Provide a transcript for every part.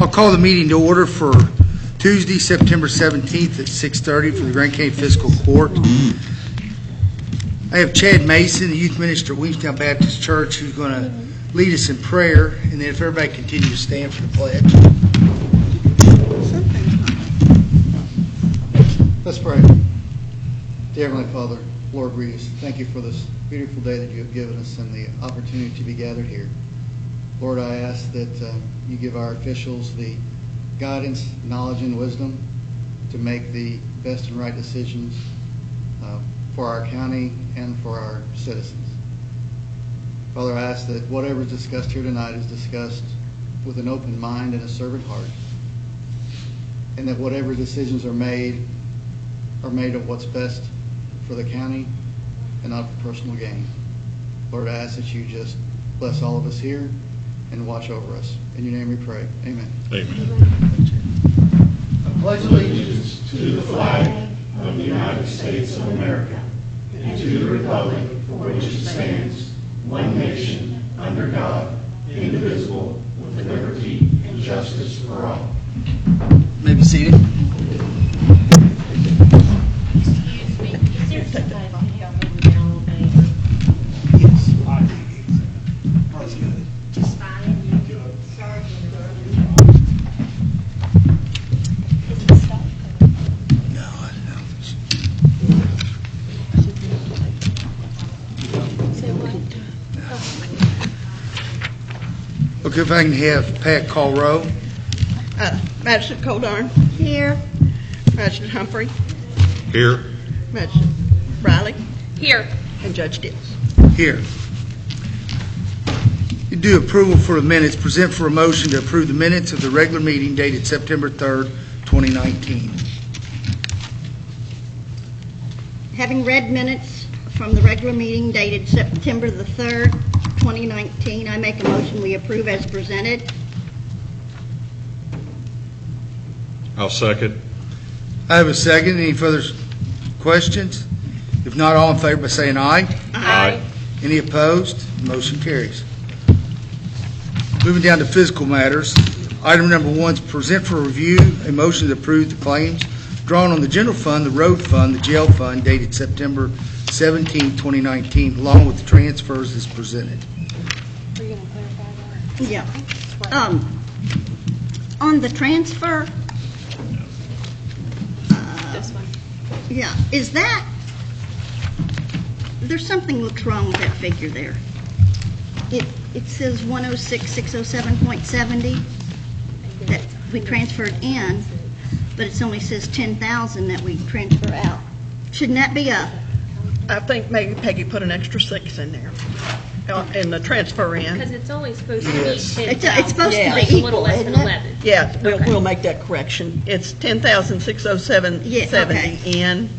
I'll call the meeting to order for Tuesday, September 17th at 6:30 for the Grant County Fiscal Court. I have Chad Mason, the youth minister at Williamstown Baptist Church, who's going to lead us in prayer, and then if everybody continue to stand for the pledge. Let's pray. Dear Heavenly Father, Lord, we just thank you for this beautiful day that you have given us and the opportunity to be gathered here. Lord, I ask that you give our officials the guidance, knowledge, and wisdom to make the best and right decisions for our county and for our citizens. Father, I ask that whatever is discussed here tonight is discussed with an open mind and a servant heart, and that whatever decisions are made of what's best for the county and not for personal gain. Lord, I ask that you just bless all of us here and watch over us. In your name we pray. Amen. Amen. I pledge allegiance to the flag of the United States of America and to the republic for which it stands, one nation, under God, indivisible, with liberty and justice for all. May be seated. Excuse me, is there somebody that can help me down a little bit? Yes. Just fine. Sorry to interrupt. Is it stuck? No, I don't. Okay, if I can have Pat call roll. Magistrate Coldarn. Here. Magistrate Humphrey. Here. Magistrate Riley. Here. And Judge Dills. Here. You do approval for the minutes. Present for a motion to approve the minutes of the regular meeting dated September 3rd, 2019. Having read minutes from the regular meeting dated September the 3rd, 2019, I make a motion we approve as presented. I'll second. I have a second. Any further questions? If not, all in favor by saying aye. Aye. Any opposed? Motion carries. Moving down to fiscal matters. Item number 1 is present for review a motion to approve the claims drawn on the general fund, the road fund, the jail fund dated September 17, 2019, along with the transfers as presented. Are you going to clarify that? Yeah. On the transfer, This one. yeah, is that, there's something looks wrong with that figure there. It says 106,607.70 that we transferred in, but it only says 10,000 that we transfer out. Shouldn't that be a, I think maybe Peggy put an extra 6 in there in the transfer Because in. it's only supposed to Yes. be 10,000. It's supposed to be It's a little equal, less isn't than it? 11. Yeah, Okay. we'll make that correction. It's 10,607.70 Yeah, okay. in.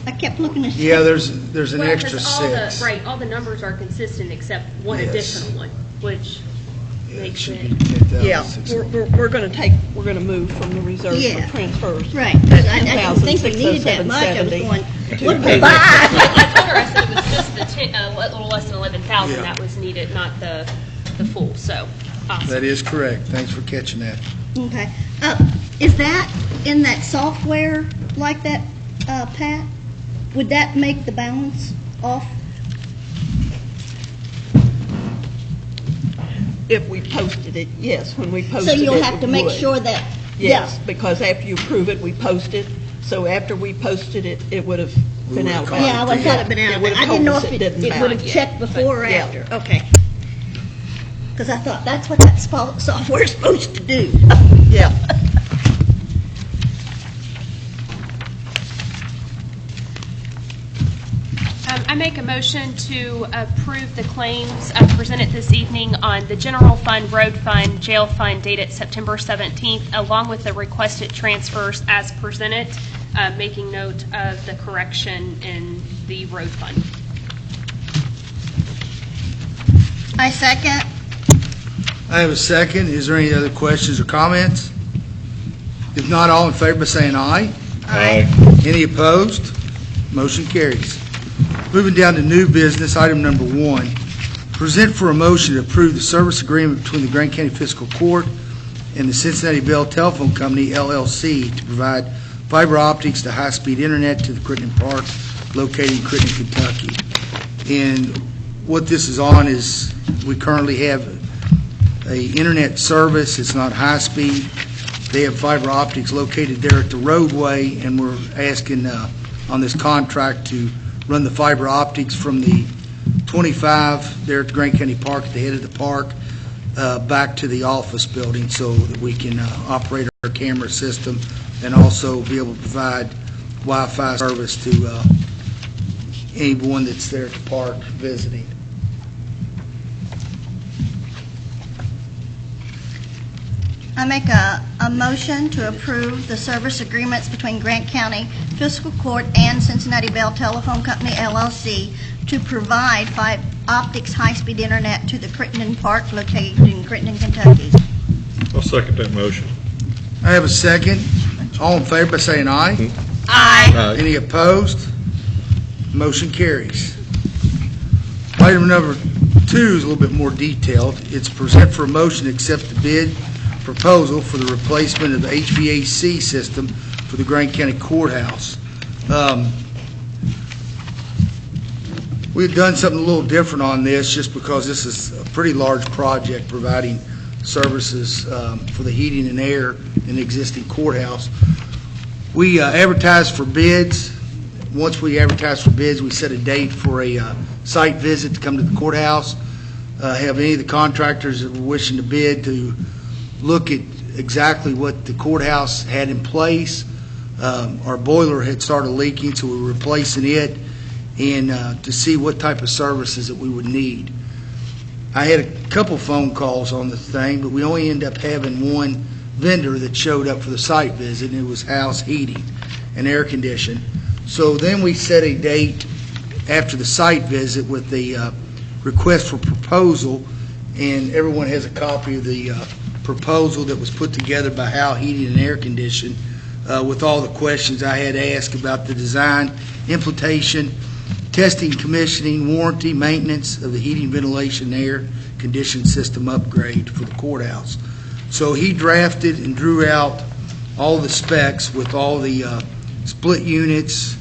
I kept looking at. Yeah, there's an Well, extra 'cause 6. all the numbers are consistent except one Yes. additional one, which Yeah, it makes should it. be 10,600. Yeah, we're going to move from the reserve Yeah. for transfers. Right, 'cause I didn't think we needed that much. I was 10,607.70. going, what the I buy? told her I said it was just the little less than 11,000 Yeah. that was needed, not the full. So awesome. That is correct. Thanks for catching that. Okay. Is that in that software like that, Pat? Would that make the balance off? If we posted it, yes, when we So posted it, you'll have to it make would. sure that, Yes, yeah. because after you approve it, we post it. So after we posted it, it would have been out of Yeah, bounds. Yeah, I would have thought it'd been out It of would it. have I didn't know told if us it didn't would matter. have checked before or Yeah. after. Okay. Because I thought that's what that software is supposed to do. Yeah. I make a motion to approve the claims presented this evening on the general fund, road fund, jail fund dated September 17th, along with the requested transfers as presented, making note of the correction in the road fund. I second. I have a second. Is there any other questions or comments? If not, all in favor by saying aye. Aye. Any opposed? Motion carries. Moving down to new business, item number 1. Present for a motion to approve the service agreement between the Grant County Fiscal Court and the Cincinnati Bell Telephone Company, LLC, to provide fiber optics to high-speed internet to the Crittenden Park located in Crittenden, Kentucky. And what this is on is we currently have a internet service. It's not high-speed. They have fiber optics located there at the roadway, and we're asking on this contract to run the fiber optics from the 25 there at the Grant County Park at the head of the park back to the office building so that we can operate our camera system and also be able to provide Wi-Fi service to anyone that's there at the park visiting. I make a motion to approve the service agreements between Grant County Fiscal Court and Cincinnati Bell Telephone Company, LLC, to provide fiber optics high-speed internet to the Crittenden Park located in Crittenden, Kentucky. I'll second that motion. I have a second. All in favor by saying aye. Aye. Any opposed? Motion carries. Item number 2 is a little bit more detailed. It's present for a motion to accept the bid proposal for the replacement of the HVAC system for the Grant County Courthouse. We've done something a little different on this just because this is a pretty large project providing services for the heating and air in the existing courthouse. We advertised for bids. Once we advertise for bids, we set a date for a site visit to come to the courthouse, have any of the contractors that were wishing to bid to look at exactly what the courthouse had in place. Our boiler had started leaking, so we were replacing it, and to see what type of services that we would need. I had a couple phone calls on the thing, but we only ended up having one vendor that showed up for the site visit, and it was House Heating and Air Conditioning. So then we set a date after the site visit with the request for proposal, and everyone has a copy of the proposal that was put together by Howe Heating and Air Conditioning with all the questions I had asked about the design, implementation, testing, commissioning, warranty, maintenance of the heating, ventilation, air conditioning system upgrade for the courthouse. So he drafted and drew out all the specs with all the split units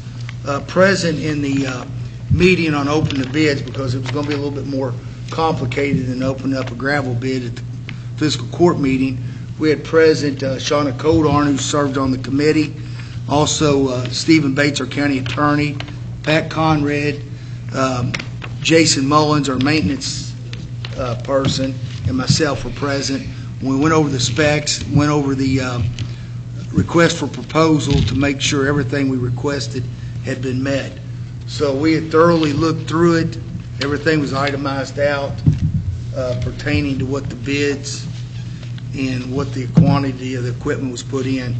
present in the meeting on opening the bids, because it was going to be a little bit more complicated than opening up a gravel bid at the fiscal court meeting. We had present Shauna Codarn, who served on the committee, also Stephen Bates, our county attorney, Pat Conrad, Jason Mullins, our maintenance person, and myself were present. We went over the specs, went over the request for proposal to make sure everything we requested had been met. So we had thoroughly looked through it. Everything was itemized out pertaining to what the bids and what the quantity of the equipment was put in.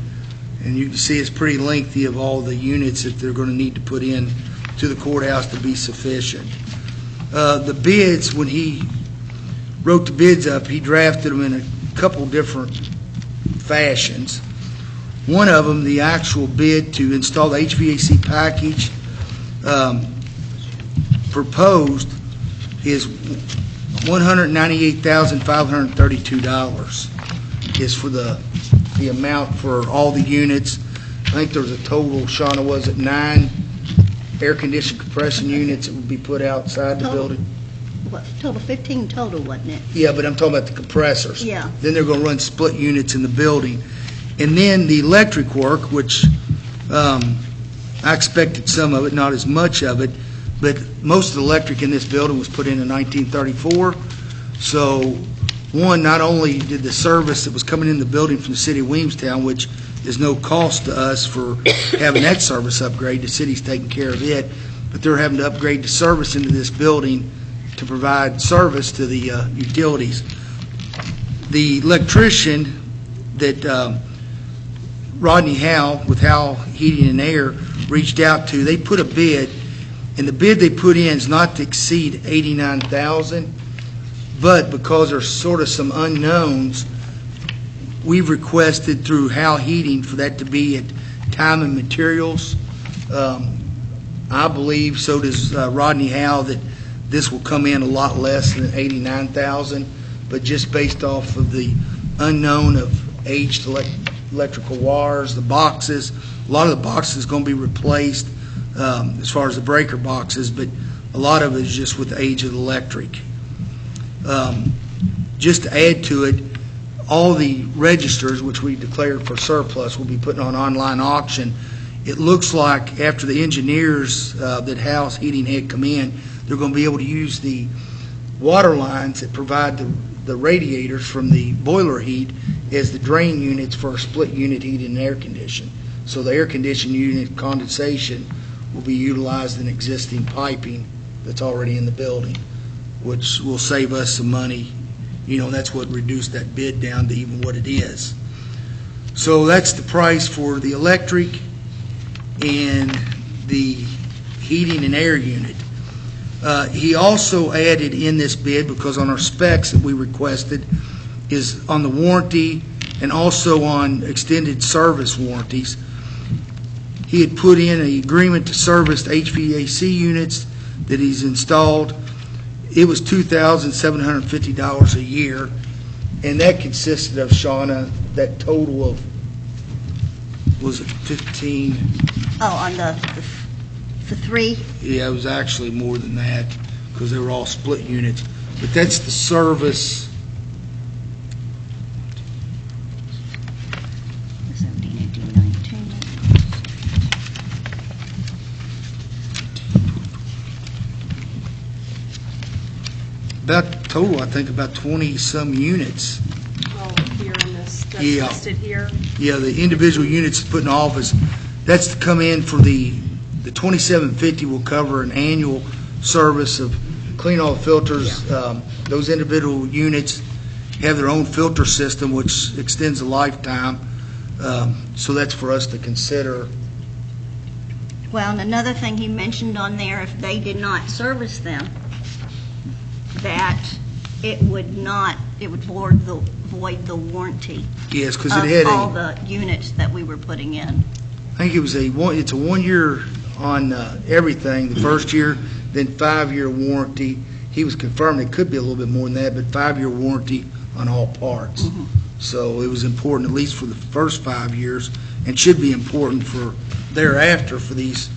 And you can see it's pretty lengthy of all the units that they're going to need to put in to the courthouse to be sufficient. The bids, when he wrote the bids up, he drafted them in a couple different fashions. One of them, the actual bid to install the HVAC package proposed is $198,532 is for the amount for all the units. I think there was a total, Shauna, was it 9 air-conditioned compression units that would be put outside the building? What, total 15 total, wasn't it? Yeah, but I'm talking about the compressors. Yeah. Then they're going to run split units in the building. And then the electric work, which I expected some of it, not as much of it, but most of the electric in this building was put in 1934. So, one, not only did the service that was coming in the building from the city of Williamstown, which is no cost to us for having that service upgrade, the city's taking care of it, but they're having to upgrade the service into this building to provide service to the utilities. The electrician that Rodney Howe with Howe Heating and Air reached out to, they put a bid, and the bid they put in is not to exceed $89,000, but because there's sort of some unknowns, we've requested through Howe Heating for that to be at time and materials. I believe, so does Rodney Howe, that this will come in a lot less than 89,000, but just based off of the unknown of aged electrical wires, the boxes, a lot of the boxes is going to be replaced as far as the breaker boxes, but a lot of it is just with the age of the electric. Just to add to it, all the registers, which we declared for surplus, will be putting on online auction. It looks like after the engineers that house heating head come in, they're going to be able to use the water lines that provide the radiators from the boiler heat as the drain units for split unit heating and air conditioning. So the air conditioning unit condensation will be utilized in existing piping that's already in the building, which will save us some money. That's what reduced that bid down to even what it is. So that's the price for the electric and the heating and air unit. He also added in this bid, because on our specs that we requested, is on the warranty and also on extended service warranties. He had put in an agreement to service the HVAC units that he's installed. It was $2,750 a year, and that consisted of, Shauna, that total of, was it 15? Oh, on the 3? Yeah, it was actually more than that, because they were all split units. But that's the service. 17, 18, 19. About total, I think, about 20-some units. Oh, here in this, that's Yeah. listed here. Yeah, the individual units put in office, that's to come in for the $2,750 will cover an annual service of clean all the filters. Those individual units have their own filter system, which extends the lifetime. So that's for us to consider. Well, and another thing he mentioned on there, if they did not service them, that it would void the warranty Yes, because of it had all the units that we were putting in. I think it's a 1 year on everything, the first year, then 5-year warranty. He was confirming it could be a little bit more than that, but 5-year warranty on all parts. So it was important, at least for the first 5 years, and should be important for thereafter for these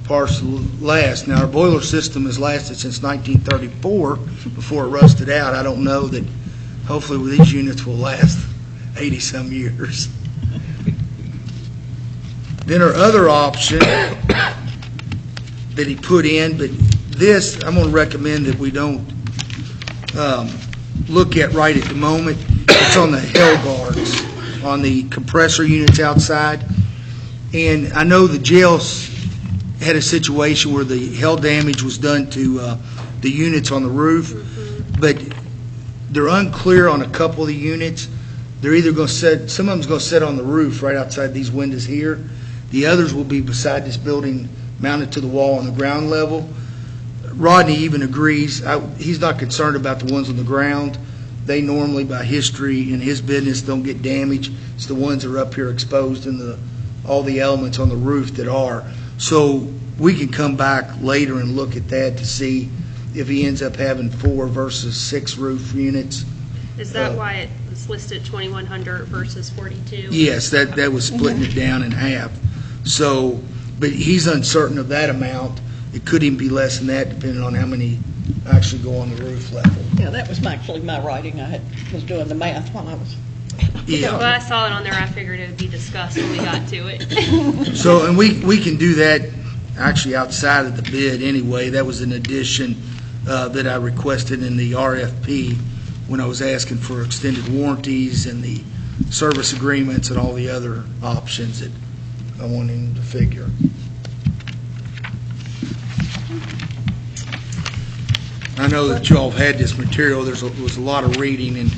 parts to last. Now, our boiler system has lasted since 1934 before it rusted out. I don't know that, hopefully with these units will last 80-some years. Then our other option that he put in, but this, I'm going to recommend that we don't look at right at the moment. It's on the hell guards, on the compressor units outside. And I know the jails had a situation where the hail damage was done to the units on the roof, but they're unclear on a couple of the units. They're either going to set, some of them's going to set on the roof right outside these windows here. The others will be beside this building, mounted to the wall on the ground level. Rodney even agrees. He's not concerned about the ones on the ground. They normally, by history in his business, don't get damaged. It's the ones that are up here exposed and all the elements on the roof that are. So we can come back later and look at that to see if he ends up having 4 versus 6 roof units. Is that why it was listed 2,100 versus 42? Yes, that was splitting it down in half. So, but he's uncertain of that amount. It could even be less than that, depending on how many actually go on the roof level. Yeah, that was actually my writing. Was doing the math while I was. Yeah. Well, I saw it on there. I figured it would be discussed when we got to it. So, and we can do that actually outside of the bid anyway. That was an addition that I requested in the RFP when I was asking for extended warranties and the service agreements and all the other options that I wanted him to figure. I know that you all have had this material. There was a lot of reading, and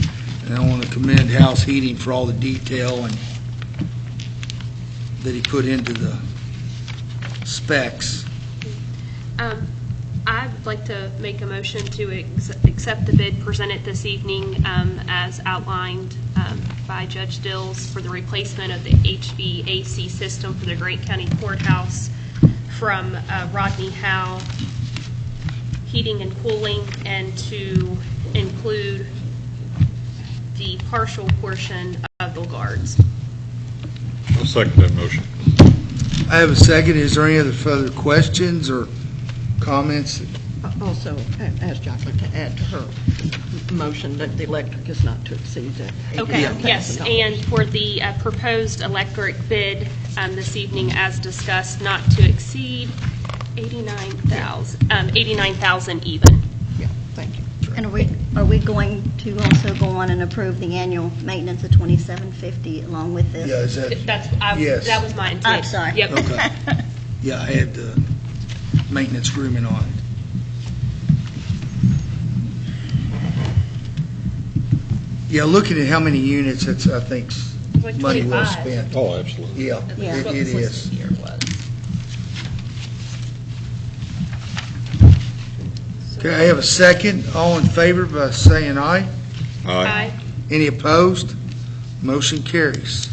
I want to commend House Heating for all the detail and that he put into the specs. I'd like to make a motion to accept the bid presented this evening as outlined by Judge Dills for the replacement of the HVAC system for the Grant County Courthouse from Rodney Howe heating and cooling, and to include the partial portion of the guards. I'll second that motion. I have a second. Is there any other further questions or comments? Also, ask Jacqueline to add to her motion that the electric is not to exceed that. Okay, yes, $89,000. and for the proposed electric bid this evening, as discussed, not to exceed 89,000 even. Yeah, thank you. And are we going to also go on and approve the annual maintenance of $2,750 along with this? Yeah, is that, Yes. That was my intent. I'm sorry. Yep. okay. Yeah, I had the maintenance agreement on it. Yeah, looking at how many units, it's, I think, Like money well 25. spent. Oh, absolutely. Yeah, Yeah. it is. Okay, I have a second. All in favor by saying aye. Aye. Any opposed? Motion carries.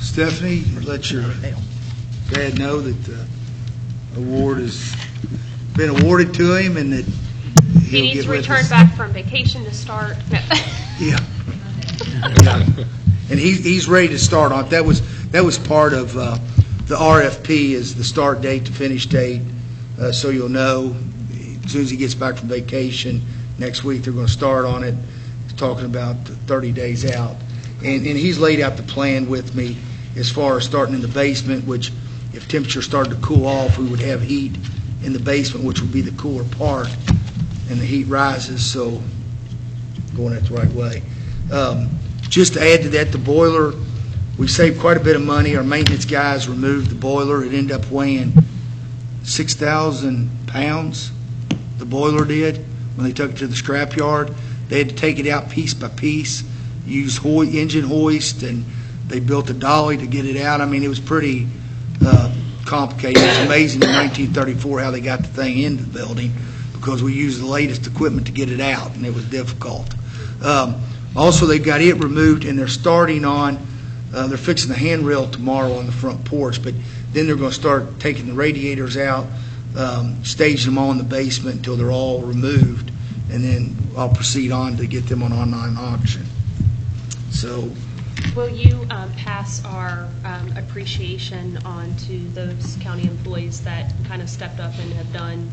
Stephanie, let your dad know that the award has been awarded to him and that He he'll needs get to with return us. back from vacation to start. No. Yeah. Yeah. And he's ready to start on it. That was part of the RFP is the start date to finish date. So you'll know as soon as he gets back from vacation next week, they're going to start on it. He's talking about 30 days out. And he's laid out the plan with me as far as starting in the basement, which if temperature started to cool off, we would have heat in the basement, which would be the cooler part, and the heat rises, so going that the right way. Just to add to that, the boiler, we saved quite a bit of money. Our maintenance guys removed the boiler. It ended up weighing 6,000 pounds, the boiler did, when they took it to the scrapyard. They had to take it out piece by piece, use engine hoist, and they built a dolly to get it out. I mean, it was pretty complicated. It was amazing in 1934 how they got the thing into the building, because we used the latest equipment to get it out, and it was difficult. Also, they got it removed, and they're starting on, they're fixing the handrail tomorrow on the front porch, but then they're going to start taking the radiators out, staging them all in the basement until they're all removed, and then I'll proceed on to get them on online auction. So, Will you pass our appreciation on to those county employees that kind of stepped up and have done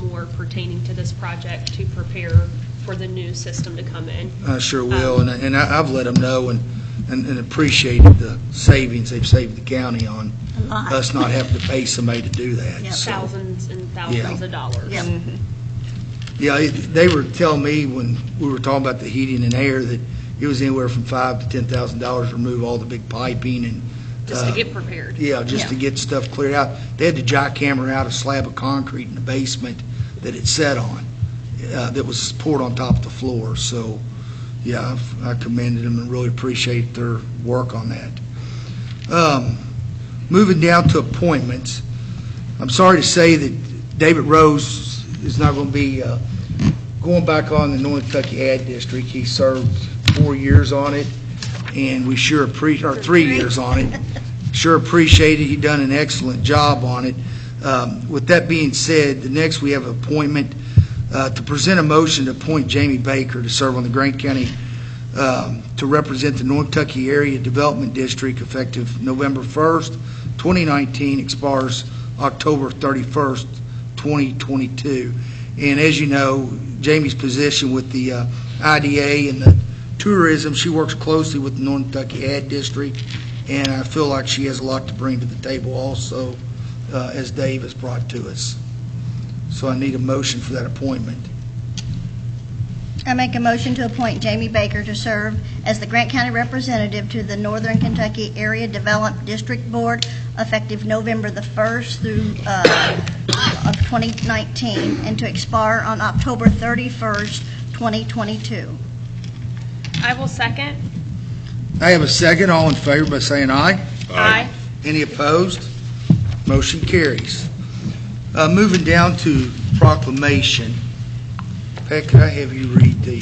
more pertaining to this project to prepare for the new system to come in? I sure will, and I've let them know and appreciated the savings they've saved the county on A lot. us not having to pay somebody to do that. Yep. So, Thousands and thousands of dollars. Yep. yeah, they were telling me when we were talking about the heating and air that it was anywhere from $5,000 to $10,000 to remove all the big piping and Just to get prepared. yeah, just to get stuff cleared out. They had to jackhammer out a slab of concrete in the basement that it set on, that was poured on top of the floor. So, yeah, I commended them and really appreciate their work on that. Moving down to appointments, I'm sorry to say that David Rose is not going to be going back on the Northern Kentucky Ad District. He served 4 years on it, and we sure appreciate, or 3 years on it. Sure appreciate it. He done an excellent job on it. With that being said, the next we have an appointment to present a motion to appoint Jamie Baker to serve on the Grant County to represent the North Kentucky Area Development District effective November 1st, 2019, expires October 31st, 2022. And as you know, Jamie's position with the IDA and the tourism, she works closely with the North Kentucky Ad District, and I feel like she has a lot to bring to the table also, as Dave has brought to us. So I need a motion for that appointment. I make a motion to appoint Jamie Baker to serve as the Grant County representative to the Northern Kentucky Area Development District Board effective November the 1st through of 2019 and to expire on October 31st, 2022. I will second. I have a second. All in favor by saying aye. Aye. Any opposed? Motion carries. Moving down to proclamation. Pat, could I have you read the?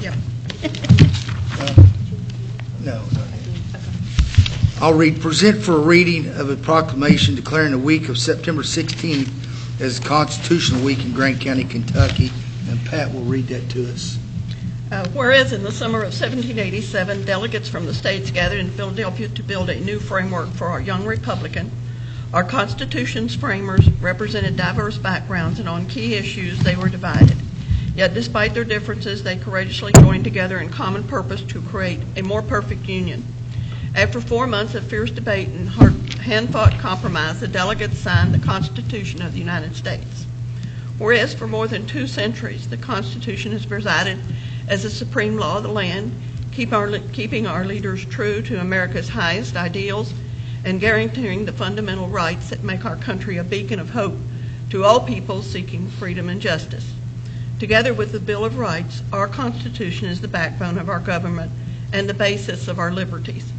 Yep. No. I'll read. Present for a reading of a proclamation declaring the week of September 16th as Constitutional Week in Grant County, Kentucky, and Pat will read that to us. Whereas in the summer of 1787, delegates from the states gathered in Philadelphia to build a new framework for our young republic. Our Constitution's framers represented diverse backgrounds, and on key issues they were divided. Yet despite their differences, they courageously joined together in common purpose to create a more perfect union. After 4 months of fierce debate and hand-fought compromise, the delegates signed the Constitution of the United States. Whereas for more than 2 centuries, the Constitution has presided as the supreme law of the land, keeping our leaders true to America's highest ideals and guaranteeing the fundamental rights that make our country a beacon of hope to all people seeking freedom and justice. Together with the Bill of Rights, our Constitution is the backbone of our government and the basis of our liberties.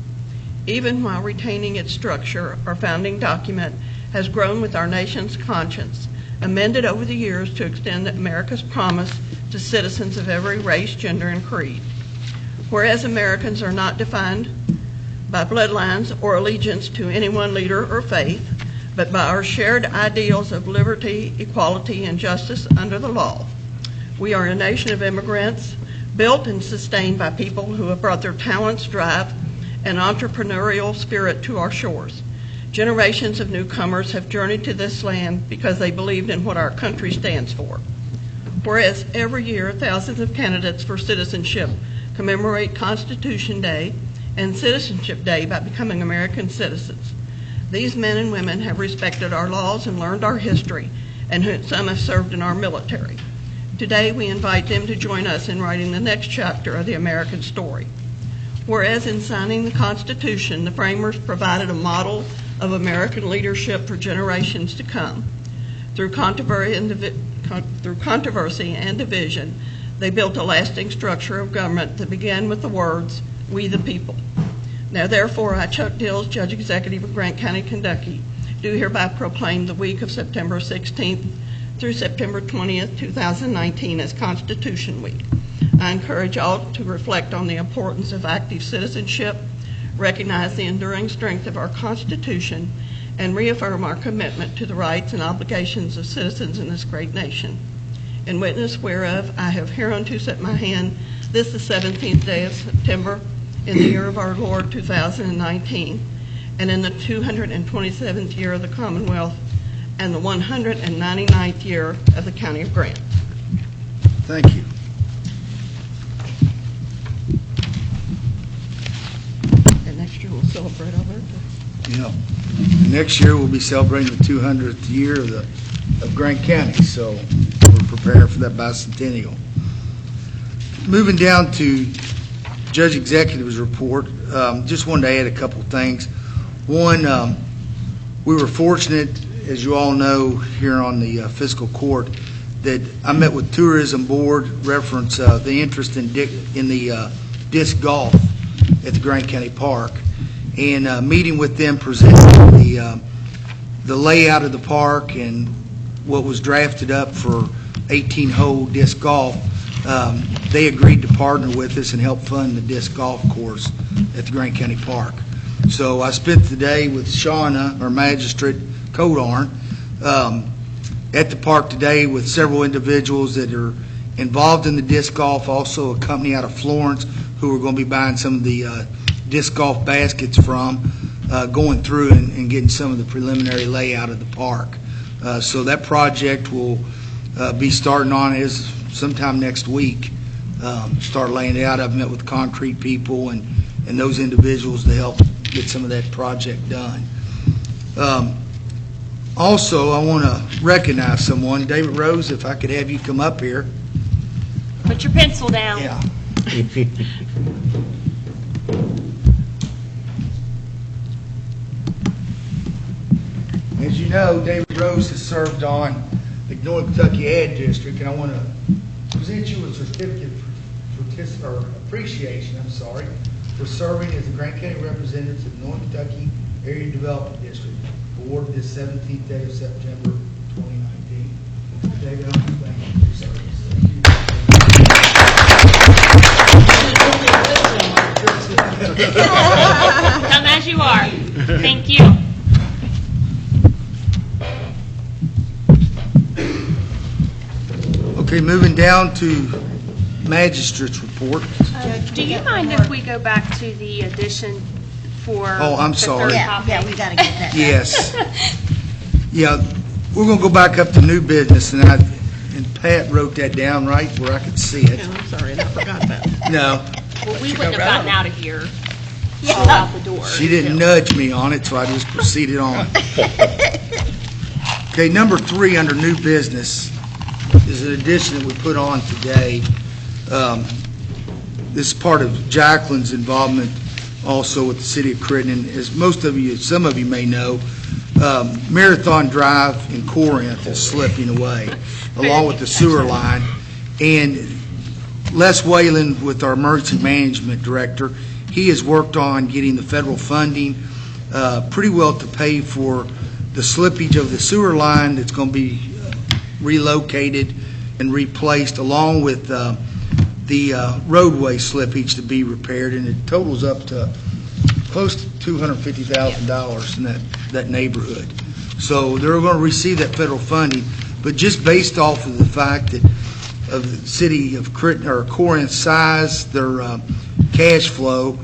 Even while retaining its structure, our founding document has grown with our nation's conscience, amended over the years to extend America's promise to citizens of every race, gender, and creed. Whereas Americans are not defined by bloodlines or allegiance to any one leader or faith, but by our shared ideals of liberty, equality, and justice under the law. We are a nation of immigrants, built and sustained by people who have brought their talents, drive, and entrepreneurial spirit to our shores. Generations of newcomers have journeyed to this land because they believed in what our country stands for. Whereas every year thousands of candidates for citizenship commemorate Constitution Day and Citizenship Day by becoming American citizens. These men and women have respected our laws and learned our history, and some have served in our military. Today we invite them to join us in writing the next chapter of the American story. Whereas in signing the Constitution, the framers provided a model of American leadership for generations to come. Through controversy and division, they built a lasting structure of government that began with the words, "We the people." Now therefore, I, Chuck Dills, Judge Executive of Grant County, Kentucky, do hereby proclaim the week of September 16th through September 20th, 2019 as Constitution Week. I encourage all to reflect on the importance of active citizenship, recognize the enduring strength of our Constitution, and reaffirm our commitment to the rights and obligations of citizens in this great nation. In witness whereof, I have hereunto set my hand this the 17th day of September in the year of our Lord 2019, and in the 227th year of the Commonwealth, and the 199th year of the County of Grant. Thank you. And next year we'll celebrate our birthday. Yeah. Next year we'll be celebrating the 200th year of Grant County, so we're preparing for that bicentennial. Moving down to Judge Executive's report, just wanted to add a couple things. One, we were fortunate, as you all know, here on the Fiscal Court, that I met with Tourism Board, reference the interest in the disc golf at the Grant County Park, and meeting with them, presenting the layout of the park and what was drafted up for 18-hole disc golf. They agreed to partner with us and help fund the disc golf course at the Grant County Park. So I spent the day with Shauna, our magistrate, Codarn, at the park today with several individuals that are involved in the disc golf, also a company out of Florence who are going to be buying some of the disc golf baskets from, going through and getting some of the preliminary layout of the park. So that project will be starting on is sometime next week. Start laying it out. I've met with concrete people and those individuals to help get some of that project done. Also, I want to recognize someone. David Rose, if I could have you come up here. Put your pencil down. Yeah. As you know, David Rose has served on the North Kentucky Ad District, and I want to present you with a certificate for appreciation, for serving as the Grant County representative to the North Kentucky Area Development District, awarded this 17th day of September 2019. David, I want to thank you for your service. Come as you are. Thank you. Okay, moving down to magistrate's report. Do you mind if we go back to the addition for? Oh, I'm the sorry. third Yeah, topic? yeah, we got to get that. Yes. Yeah, we're going to go back up to new business, and Pat wrote that down right where I could see it. And I'm sorry, I forgot about it. No, Well, we you wouldn't go have gotten right out of here or out the door. she didn't nudge me on it, so I just proceeded on. Okay, number 3 under new business is an addition that we put on today. This is part of Jacqueline's involvement also with the city of Crittenden. As some of you may know, Marathon Drive in Corinth is slipping away, along with the sewer line. And Les Whalen, with our emergency management director, he has worked on getting the federal funding pretty well to pay for the slippage of the sewer line that's going to be relocated and replaced, along with the roadway slippage to be repaired, and it totals up to close to $250,000 in that neighborhood. So they're going to receive that federal funding, but just based off of the fact that of the city of Corinth's size, their cash flow,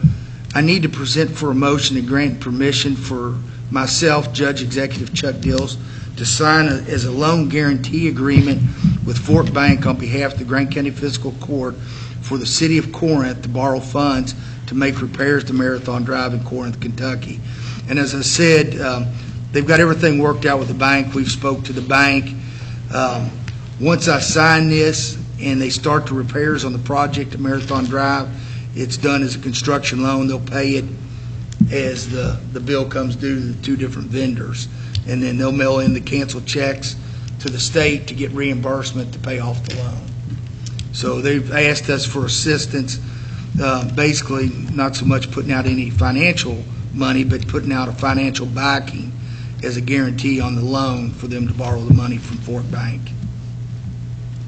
I need to present for a motion to grant permission for myself, Judge Executive Chuck Dills, to sign as a loan guarantee agreement with Fort Bank on behalf of the Grant County Fiscal Court for the city of Corinth to borrow funds to make repairs to Marathon Drive in Corinth, Kentucky. And as I said, they've got everything worked out with the bank. We've spoke to the bank. Once I sign this and they start the repairs on the project at Marathon Drive, it's done as a construction loan. They'll pay it as the bill comes due to the 2 different vendors. And then they'll mail in the canceled checks to the state to get reimbursement to pay off the loan. So they've asked us for assistance, basically not so much putting out any financial money, but putting out a financial backing as a guarantee on the loan for them to borrow the money from Fort Bank.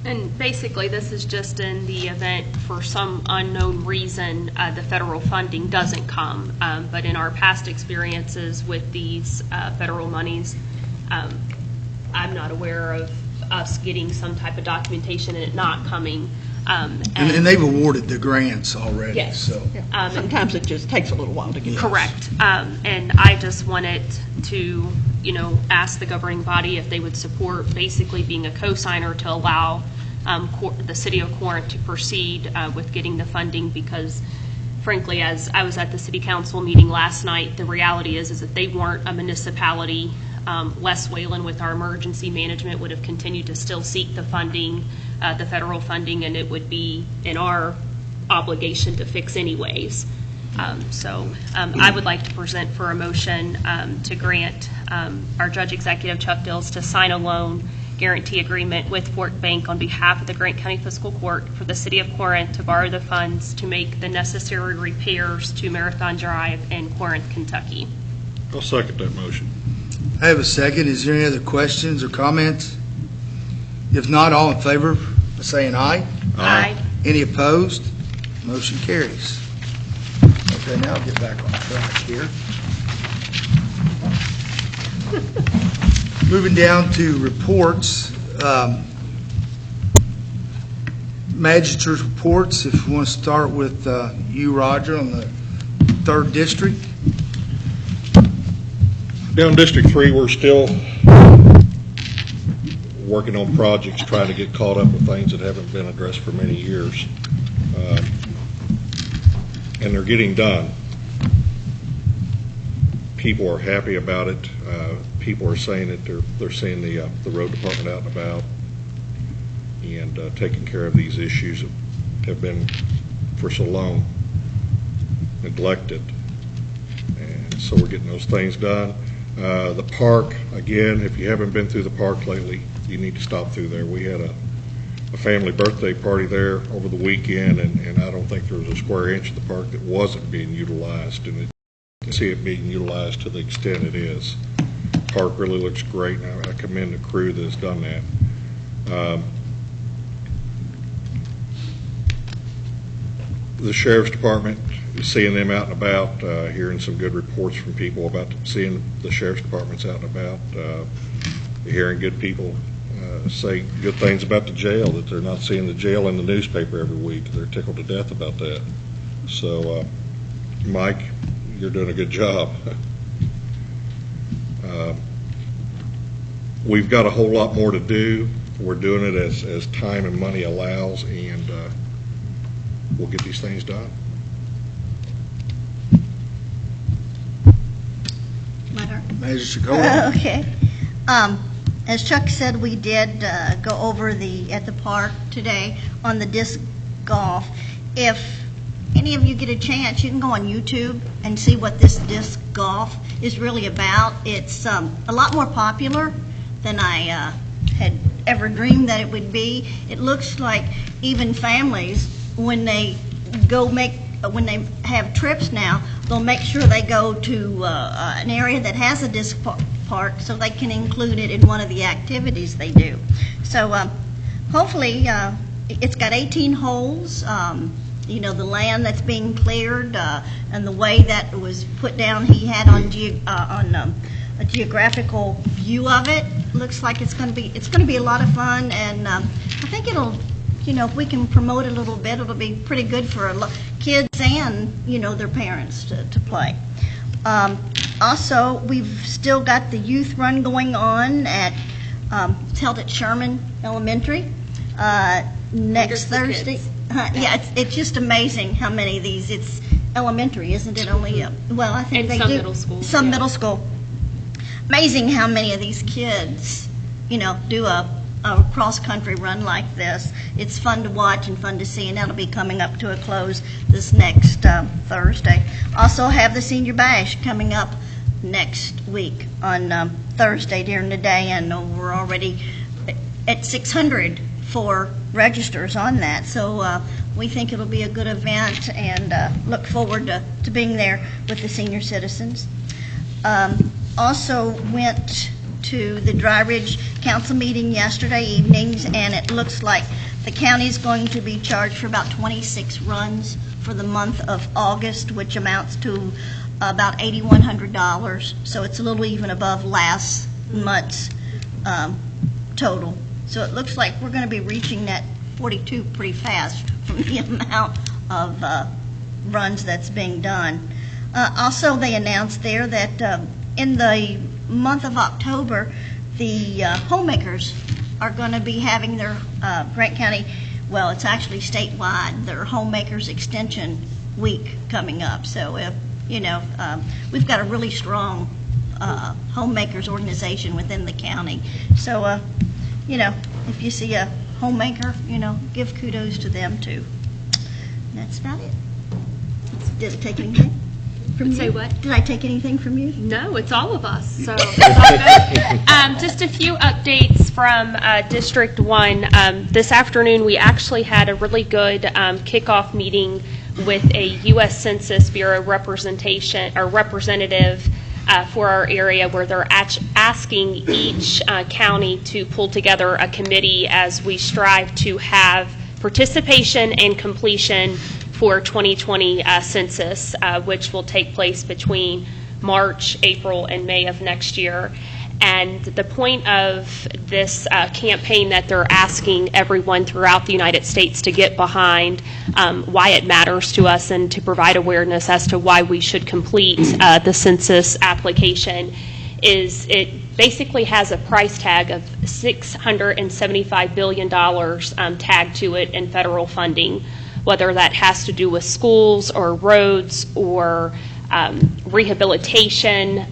And basically, this is just in the event, for some unknown reason, the federal funding doesn't come. But in our past experiences with these federal monies, I'm not aware of us getting some type of documentation and it not coming. And they've awarded the grants already. Yes. So. Sometimes it just takes a little while to get. Correct. And I just wanted to, ask the governing body if they would support basically being a co-signer to allow the city of Corinth to proceed with getting the funding, because frankly, as I was at the city council meeting last night, the reality is that they weren't a municipality. Les Whalen with our emergency management would have continued to still seek the funding, the federal funding, and it would be in our obligation to fix anyways. So I would like to present for a motion to grant our Judge Executive Chuck Dills to sign a loan guarantee agreement with Fort Bank on behalf of the Grant County Fiscal Court for the city of Corinth to borrow the funds to make the necessary repairs to Marathon Drive in Corinth, Kentucky. I'll second that motion. I have a second. Is there any other questions or comments? If not, all in favor of saying aye? Aye. Any opposed? Motion carries. Okay, now I'll get back on track here. Moving down to reports. Magistrate's reports. If you want to start with you, Roger, on the 3rd District. Down District 3, we're still working on projects, trying to get caught up with things that haven't been addressed for many years. And they're getting done. People are happy about it. People are saying that they're seeing the road department out and about and taking care of these issues that have been for so long neglected. And so we're getting those things done. The park, again, if you haven't been through the park lately, you need to stop through there. We had a family birthday party there over the weekend, and I don't think there was a square inch of the park that wasn't being utilized, and to see it being utilized to the extent it is. The park really looks great, and I commend the crew that has done that. The Sheriff's Department, seeing them out and about, hearing some good reports from people about seeing the Sheriff's Departments out and about, hearing good people say good things about the jail, that they're not seeing the jail in the newspaper every week. They're tickled to death about that. So, Mike, you're doing a good job. We've got a whole lot more to do. We're doing it as time and money allows, and we'll get these things done. My turn. Manager Chicola? Okay. As Chuck said, we did go over at the park today on the disc golf. If any of you get a chance, you can go on YouTube and see what this disc golf is really about. It's a lot more popular than I had ever dreamed that it would be. It looks like even families, when they have trips now, they'll make sure they go to an area that has a disc park so they can include it in one of the activities they do. So hopefully, it's got 18 holes. You know, the land that's being cleared and the way that it was put down, he had on a geographical view of it. Looks like it's going to be a lot of fun, and I think it'll, you know, if we can promote it a little bit, it'll be pretty good for kids and, you know, their parents to play. Also, we've still got the youth run going on it's held at Sherman Elementary next Thursday. Yeah, it's just amazing how many of these. It's elementary, isn't it? Only well, I think And they some do middle school. some middle school. Amazing how many of these kids, you know, do a cross-country run like this. It's fun to watch and fun to see, and that'll be coming up to a close this next Thursday. Also have the Senior Bash coming up next week on Thursday during the day, and we're already at 600 for registers on that. So we think it'll be a good event, and look forward to being there with the senior citizens. Also went to the Dry Ridge Council meeting yesterday evenings, and it looks like the county's going to be charged for about 26 runs for the month of August, which amounts to about $8,100. So it's a little even above last month's total. So it looks like we're going to be reaching that 42 pretty fast from the amount of runs that's being done. Also, they announced there that in the month of October, the homemakers are going to be having their Grant County, well, it's actually statewide, their homemakers extension week coming up. So if, you know, we've got a really strong homemakers organization within the county. So, you know, if you see a homemaker, you know, give kudos to them too. And that's about it. Did I take anything from you? Say what? Did I take anything from you? No, it's all of us, so it's all good. Just a few updates from District 1. This afternoon, we actually had a really good kickoff meeting with a U.S. Census Bureau representation or representative for our area, where they're asking each county to pull together a committee as we strive to have participation and completion for 2020 census, which will take place between March, April, and May of next year. And the point of this campaign that they're asking everyone throughout the United States to get behind, why it matters to us, and to provide awareness as to why we should complete the census application, is it basically has a price tag of $675 billion tagged to it in federal funding, whether that has to do with schools or roads or rehabilitation,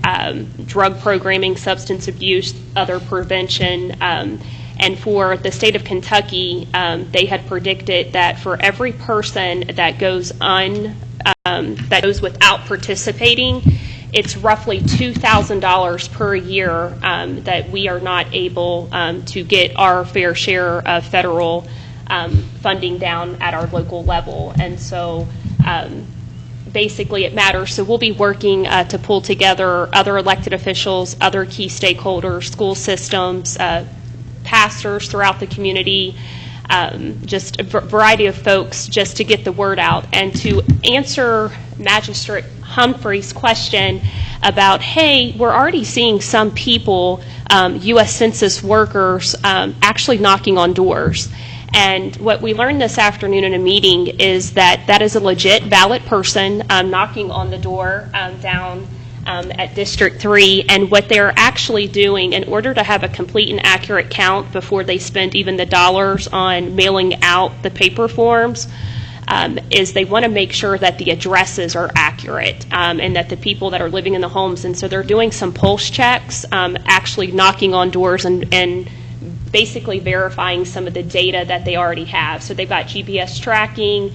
drug programming, substance abuse, other prevention. And for the state of Kentucky, they had predicted that for every person that goes without participating, it's roughly $2,000 per year that we are not able to get our fair share of federal funding down at our local level. And so basically it matters. So we'll be working to pull together other elected officials, other key stakeholders, school systems, pastors throughout the community, just a variety of folks just to get the word out. And to answer Magistrate Humphrey's question about, hey, we're already seeing some people, U.S. Census workers, actually knocking on doors. And what we learned this afternoon in a meeting is that that is a legit, valid person knocking on the door down at District 3, and what they're actually doing in order to have a complete and accurate count before they spend even the dollars on mailing out the paper forms is they want to make sure that the addresses are accurate and that the people that are living in the homes, and so they're doing some pulse checks, actually knocking on doors and basically verifying some of the data that they already have. So they've got GPS tracking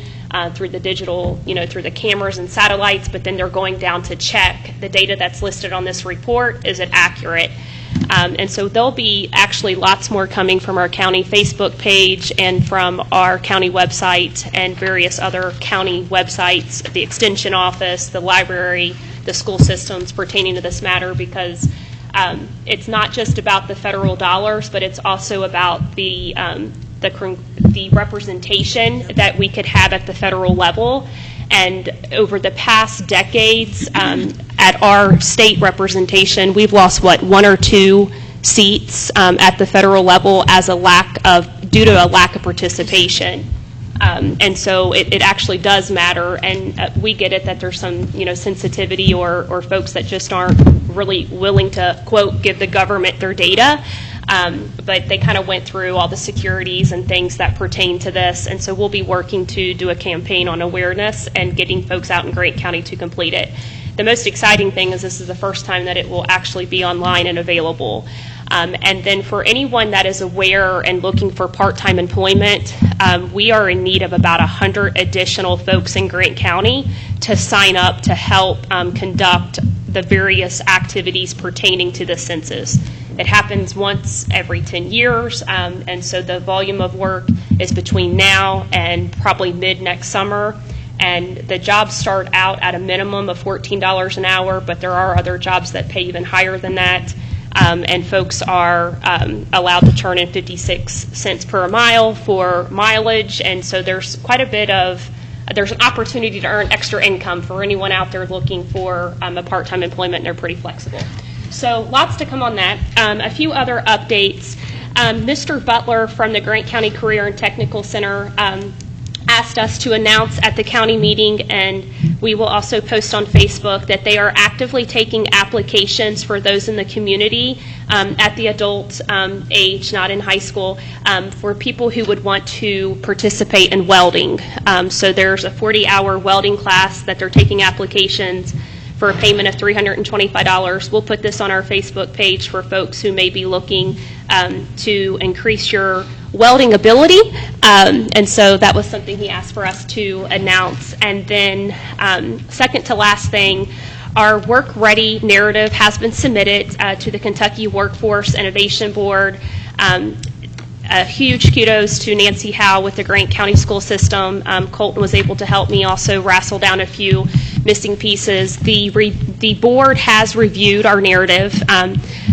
through the digital, through the cameras and satellites, but then they're going down to check the data that's listed on this report, is it accurate? And so there'll be actually lots more coming from our county Facebook page and from our county website and various other county websites, the extension office, the library, the school systems pertaining to this matter, because it's not just about the federal dollars, but it's also about the representation that we could have at the federal level. And over the past decades, at our state representation, we've lost, one or two seats at the federal level as due to a lack of participation. And so it actually does matter, and we get it that there's some sensitivity or folks that just aren't really willing to, quote, give the government their data. But they kind of went through all the securities and things that pertain to this, and so we'll be working to do a campaign on awareness and getting folks out in Grant County to complete it. The most exciting thing is this is the first time that it will actually be online and available. And then for anyone that is aware and looking for part-time employment, we are in need of about 100 additional folks in Grant County to sign up to help conduct the various activities pertaining to the census. It happens once every 10 years, and so the volume of work is between now and probably mid-next summer. And the jobs start out at a minimum of $14 an hour, but there are other jobs that pay even higher than that. And folks are allowed to turn in 56 cents per mile for mileage, and so there's quite a bit of there's an opportunity to earn extra income for anyone out there looking for a part-time employment, and they're pretty flexible. So lots to come on that. A few other updates. Mr. Butler from the Grant County Career and Technical Center asked us to announce at the county meeting, and we will also post on Facebook, that they are actively taking applications for those in the community at the adult age, not in high school, for people who would want to participate in welding. So there's a 40-hour welding class that they're taking applications for a payment of $325. We'll put this on our Facebook page for folks who may be looking to increase your welding ability, and so that was something he asked for us to announce. And then second to last thing, our Work Ready narrative has been submitted to the Kentucky Workforce Innovation Board. A huge kudos to Nancy Howe with the Grant County School System. Colton was able to help me also wrestle down a few missing pieces. The board has reviewed our narrative.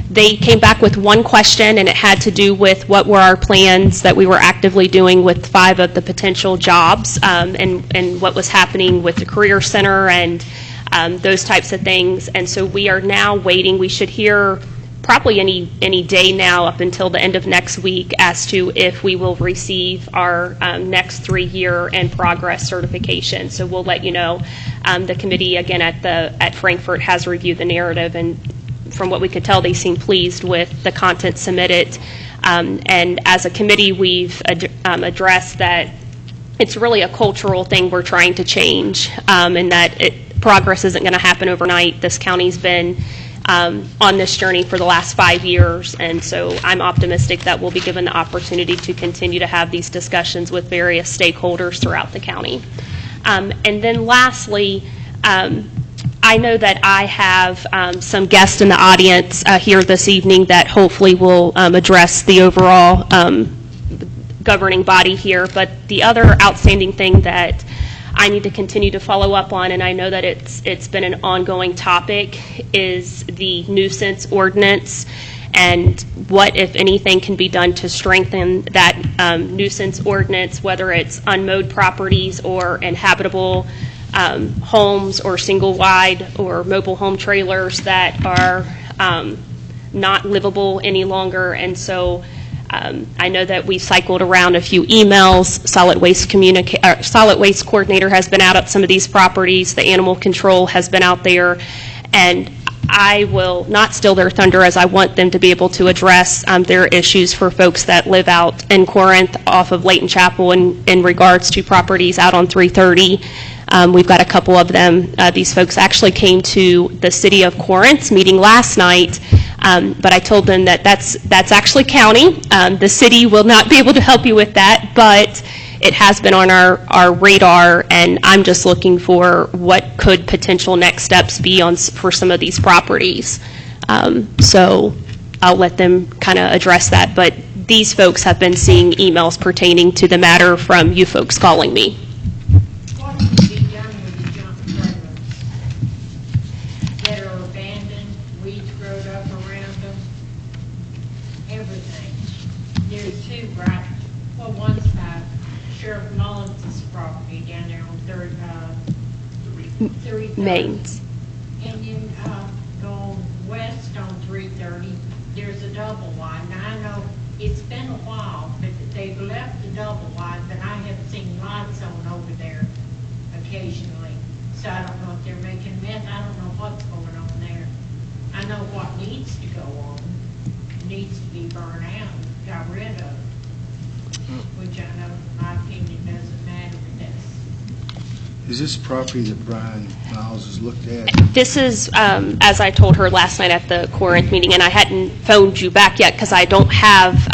They came back with one question, and it had to do with what were our plans that we were actively doing with 5 of the potential jobs, and what was happening with the Career Center and those types of things. And so we are now waiting. We should hear probably any day now up until the end of next week as to if we will receive our next 3-year and progress certification. So we'll let you know. The committee, again, at Frankfurt has reviewed the narrative, and from what we could tell, they seem pleased with the content submitted. And as a committee, we've addressed that it's really a cultural thing we're trying to change, and that progress isn't going to happen overnight. This county's been on this journey for the last 5 years, and so I'm optimistic that we'll be given the opportunity to continue to have these discussions with various stakeholders throughout the county. And then lastly, I know that I have some guests in the audience here this evening that hopefully will address the overall governing body here, but the other outstanding thing that I need to continue to follow up on, and I know that it's been an ongoing topic, is the nuisance ordinance. and what, if anything, can be done to strengthen that nuisance ordinance, whether it's unmowed properties or inhabitable homes or single-wide or mobile home trailers that are not livable any longer. And so I know that we cycled around a few emails. Solid waste coordinator has been out at some of these properties. The animal control has been out there, and I will not steal their thunder, as I want them to be able to address their issues for folks that live out in Corinth off of Layton Chapel in regards to properties out on 330. We've got a couple of them. These folks actually came to the city of Corinth's meeting last night, but I told them that that's actually county. The city will not be able to help you with that, but it has been on our radar, and I'm just looking for what could potential next steps be for some of these properties. So I'll let them kind of address that, but these folks have been seeing emails pertaining to the matter from you folks calling me. What can be done with the junk trailers that are abandoned, weeds growed up around them, everything? There's two, right? Well, one's Sheriff Mullins' property down there on 330. Mains. And then going west on 330, there's a double wide. Now, I know it's been a while, but they've left the double wide, but I have seen lights on over there occasionally. So I don't know if they're making meth. I don't know what's going on there. I know what needs to go on. It needs to be burned out, got rid of, which I know, in my opinion, doesn't matter with this. Is this property that Brian Miles has looked at? This is, as I told her last night at the Corinth meeting, and I hadn't phoned you back yet because I don't have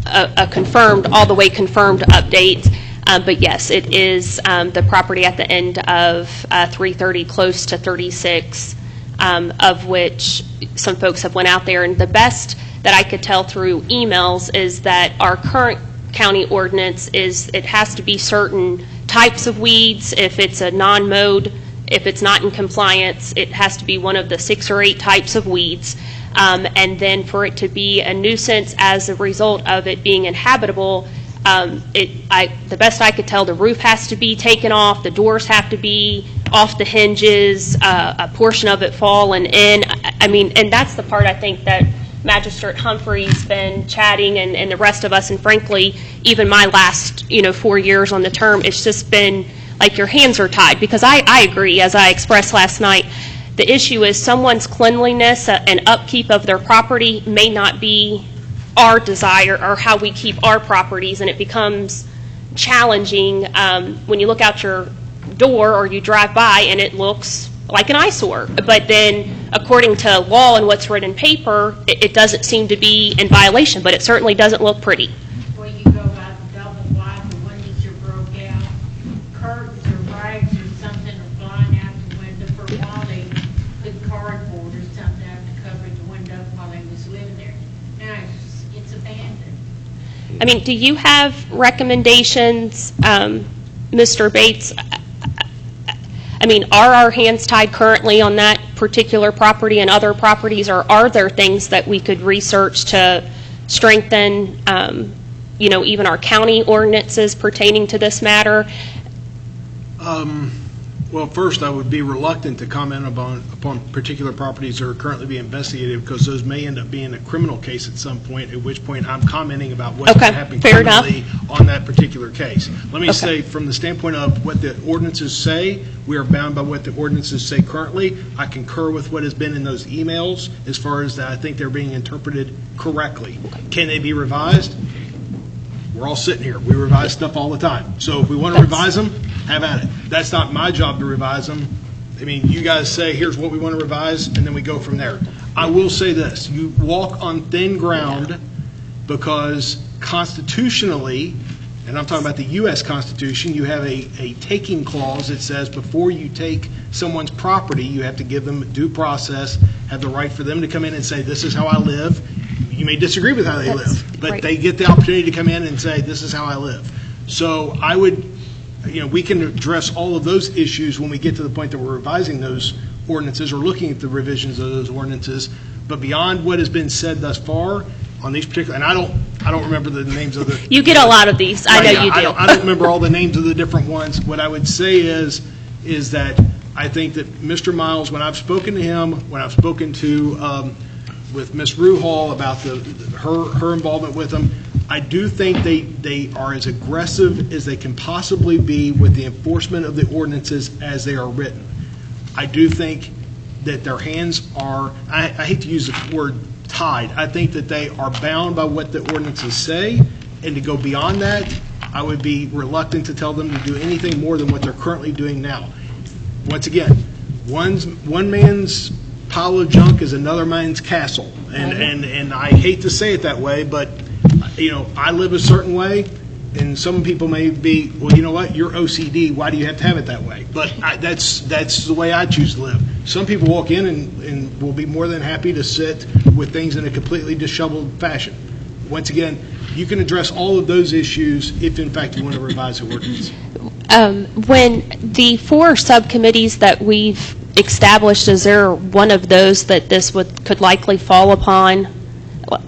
a confirmed, all the way confirmed update. But yes, it is the property at the end of 330, close to 36, of which some folks have went out there. And the best that I could tell through emails is that our current county ordinance is it has to be certain types of weeds. If it's a non-mowed, if it's not in compliance, it has to be one of the 6 or 8 types of weeds. And then for it to be a nuisance as a result of it being inhabitable, the best I could tell, the roof has to be taken off, the doors have to be off the hinges, a portion of it fallen in. I mean, and that's the part I think that Magistrate Humphrey's been chatting and the rest of us, and frankly, even my last 4 years on the term, it's just been like your hands are tied, because I agree, as I expressed last night, the issue is someone's cleanliness and upkeep of their property may not be our desire or how we keep our properties, and it becomes challenging when you look out your door or you drive by and it looks like an eyesore. But then, according to law and what's written in paper, it doesn't seem to be in violation, but it certainly doesn't look pretty. Well, you go by the double wide, the windows are broke out, curtains or rags or something are flying out the window. For a while, they put cardboard or something out to cover the window while they was living there. Now, it's abandoned. I mean, do you have recommendations, Mr. Bates? I mean, are our hands tied currently on that particular property and other properties, or are there things that we could research to strengthen, even our county ordinances pertaining to this matter? Well, first, I would be reluctant to comment upon particular properties that are currently being investigated, because those may end up being a criminal case at some point, at which point I'm commenting about what's happening criminally on that particular case. Let me say, from the standpoint of what the ordinances say, we are bound by what the ordinances say currently. I concur with what has been in those emails as far as that I think they're being interpreted correctly. Can they be revised? We're all sitting here. We revise stuff all the time. So if we want to revise them, have at it. That's not my job to revise them. I mean, you guys say, here's what we want to revise, and then we go from there. I will say this. You walk on thin ground because constitutionally, and I'm talking about the U.S. Constitution, you have a taking clause that says before you take someone's property, you have to give them due process, have the right for them to come in and say, this is how I live. You may disagree with how they live, but they get the opportunity to come in and say, this is how I live. So I would, we can address all of those issues when we get to the point that we're revising those ordinances or looking at the revisions of those ordinances. But beyond what has been said thus far on these particular, and I don't remember the names of the. You get a lot of these. I know you do. I don't remember all the names of the different ones. What I would say is that I think that Mr. Miles, when I've spoken to him, when I've spoken to with Ms. Ruhal about her involvement with them, I do think they are as aggressive as they can possibly be with the enforcement of the ordinances as they are written. I do think that their hands are, I hate to use the word tied, I think that they are bound by what the ordinances say, and to go beyond that, I would be reluctant to tell them to do anything more than what they're currently doing now. Once again, one man's pile of junk is another man's castle, and I hate to say it that way, but I live a certain way, and some people may be, well, you know what, you're OCD, why do you have to have it that way? But that's the way I choose to live. Some people walk in and will be more than happy to sit with things in a completely disheveled fashion. Once again, you can address all of those issues if, in fact, you want to revise the ordinance. When the 4 subcommittees that we've established, is there one of those that this could likely fall upon?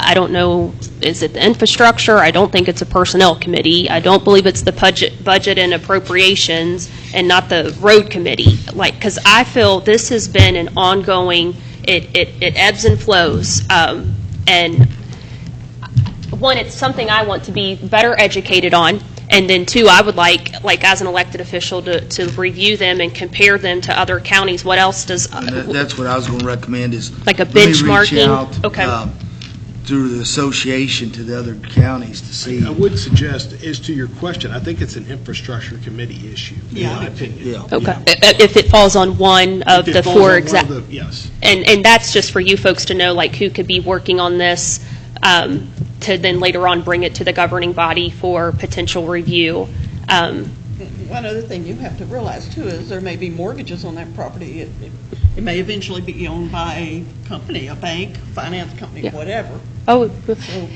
I don't know, is it the infrastructure? I don't think it's a personnel committee. I don't believe it's the budget and appropriations, and not the road committee. Because I feel this has been an ongoing, it ebbs and flows. And one, it's something I want to be better educated on. And then 2, I would like as an elected official to review them and compare them to other counties. What else does... That's what I was going to recommend is... Like a benchmarking? Let me reach out, okay. Through the association to the other counties to see... I would suggest, as to your question, I think it's an infrastructure committee issue, in my opinion. Yeah. Okay. If it falls on one of the 4 exact... Yes. And that's just for you folks to know, who could be working on this, to then later on bring it to the governing body for potential review. One other thing you have to realize, too, is there may be mortgages on that property. It may eventually be owned by a company, a bank, finance company, whatever. Oh. So,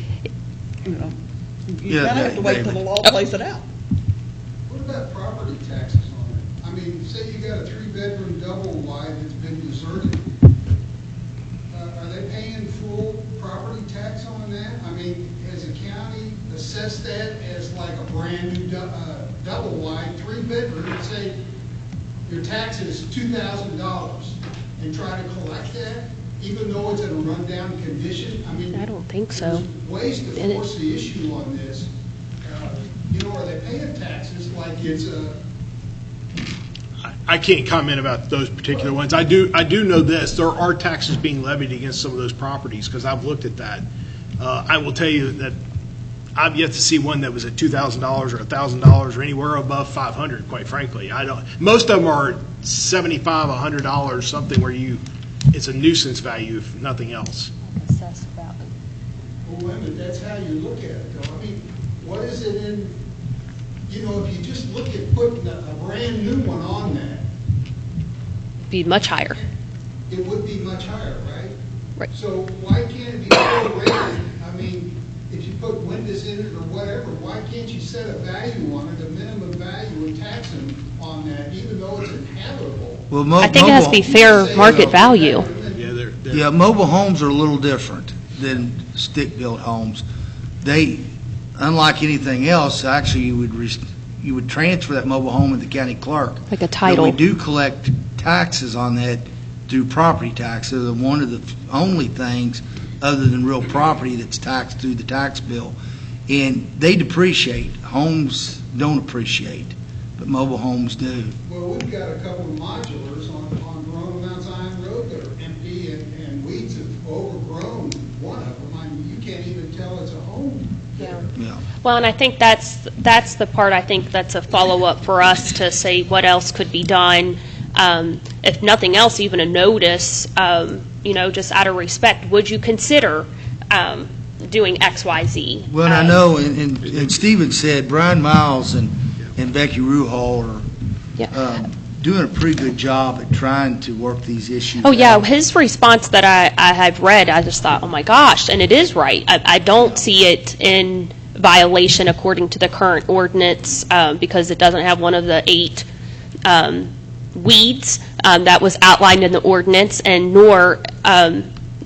you kind of have to wait till the law plays it out. What about property taxes on it? I mean, say you got a 3-bedroom double wide that's been deserted. Are they paying full property tax on that? I mean, has a county assessed that as like a brand new double wide 3-bedroom and say your tax is $2,000 and try to collect that, even though it's in a rundown condition? I mean, I don't think so. There's ways to force the issue on this. Are they paying taxes like it's a... I can't comment about those particular ones. I do know this. There are taxes being levied against some of those properties because I've looked at that. I will tell you that I've yet to see one that was at $2,000 or $1,000 or anywhere above $500, quite frankly. Most of them are $75, $100, something where it's a nuisance value, if nothing else. Assessed value. Well, wait a minute, that's how you look at it, though. I mean, what is it in, if you just look at putting a brand new one on that, Be much higher. it would be much higher, right? Right. So why can't it be prorated? I mean, if you put windows in it or whatever, why can't you set a value on it, a minimum value, and tax them on that, even though it's inhabitable? Well, I think it has to be fair market value. Yeah, mobile homes are a little different than stick-built homes. They, unlike anything else, actually you would transfer that mobile home to the county clerk. Like a title. But we do collect taxes on that through property taxes, and one of the only things other than real property that's taxed through the tax bill. And they depreciate. Homes don't appreciate, but mobile homes do. Well, we've got a couple of modulars on Verona Mount Zion Road that are empty and weeds have overgrown one of them. I mean, you can't even tell it's a home. Yeah. Yeah. Well, and I think that's the part, I think that's a follow-up for us to say what else could be done. If nothing else, even a notice, just out of respect, would you consider doing X, Y, Z? Well, I know, and Stephen said Brian Miles and Becky Ruhal are doing a pretty good job at trying to work these issues Oh, yeah, out. his response that I have read, I just thought, oh, my gosh, and it is right. I don't see it in violation according to the current ordinance because it doesn't have one of the 8 weeds that was outlined in the ordinance, and nor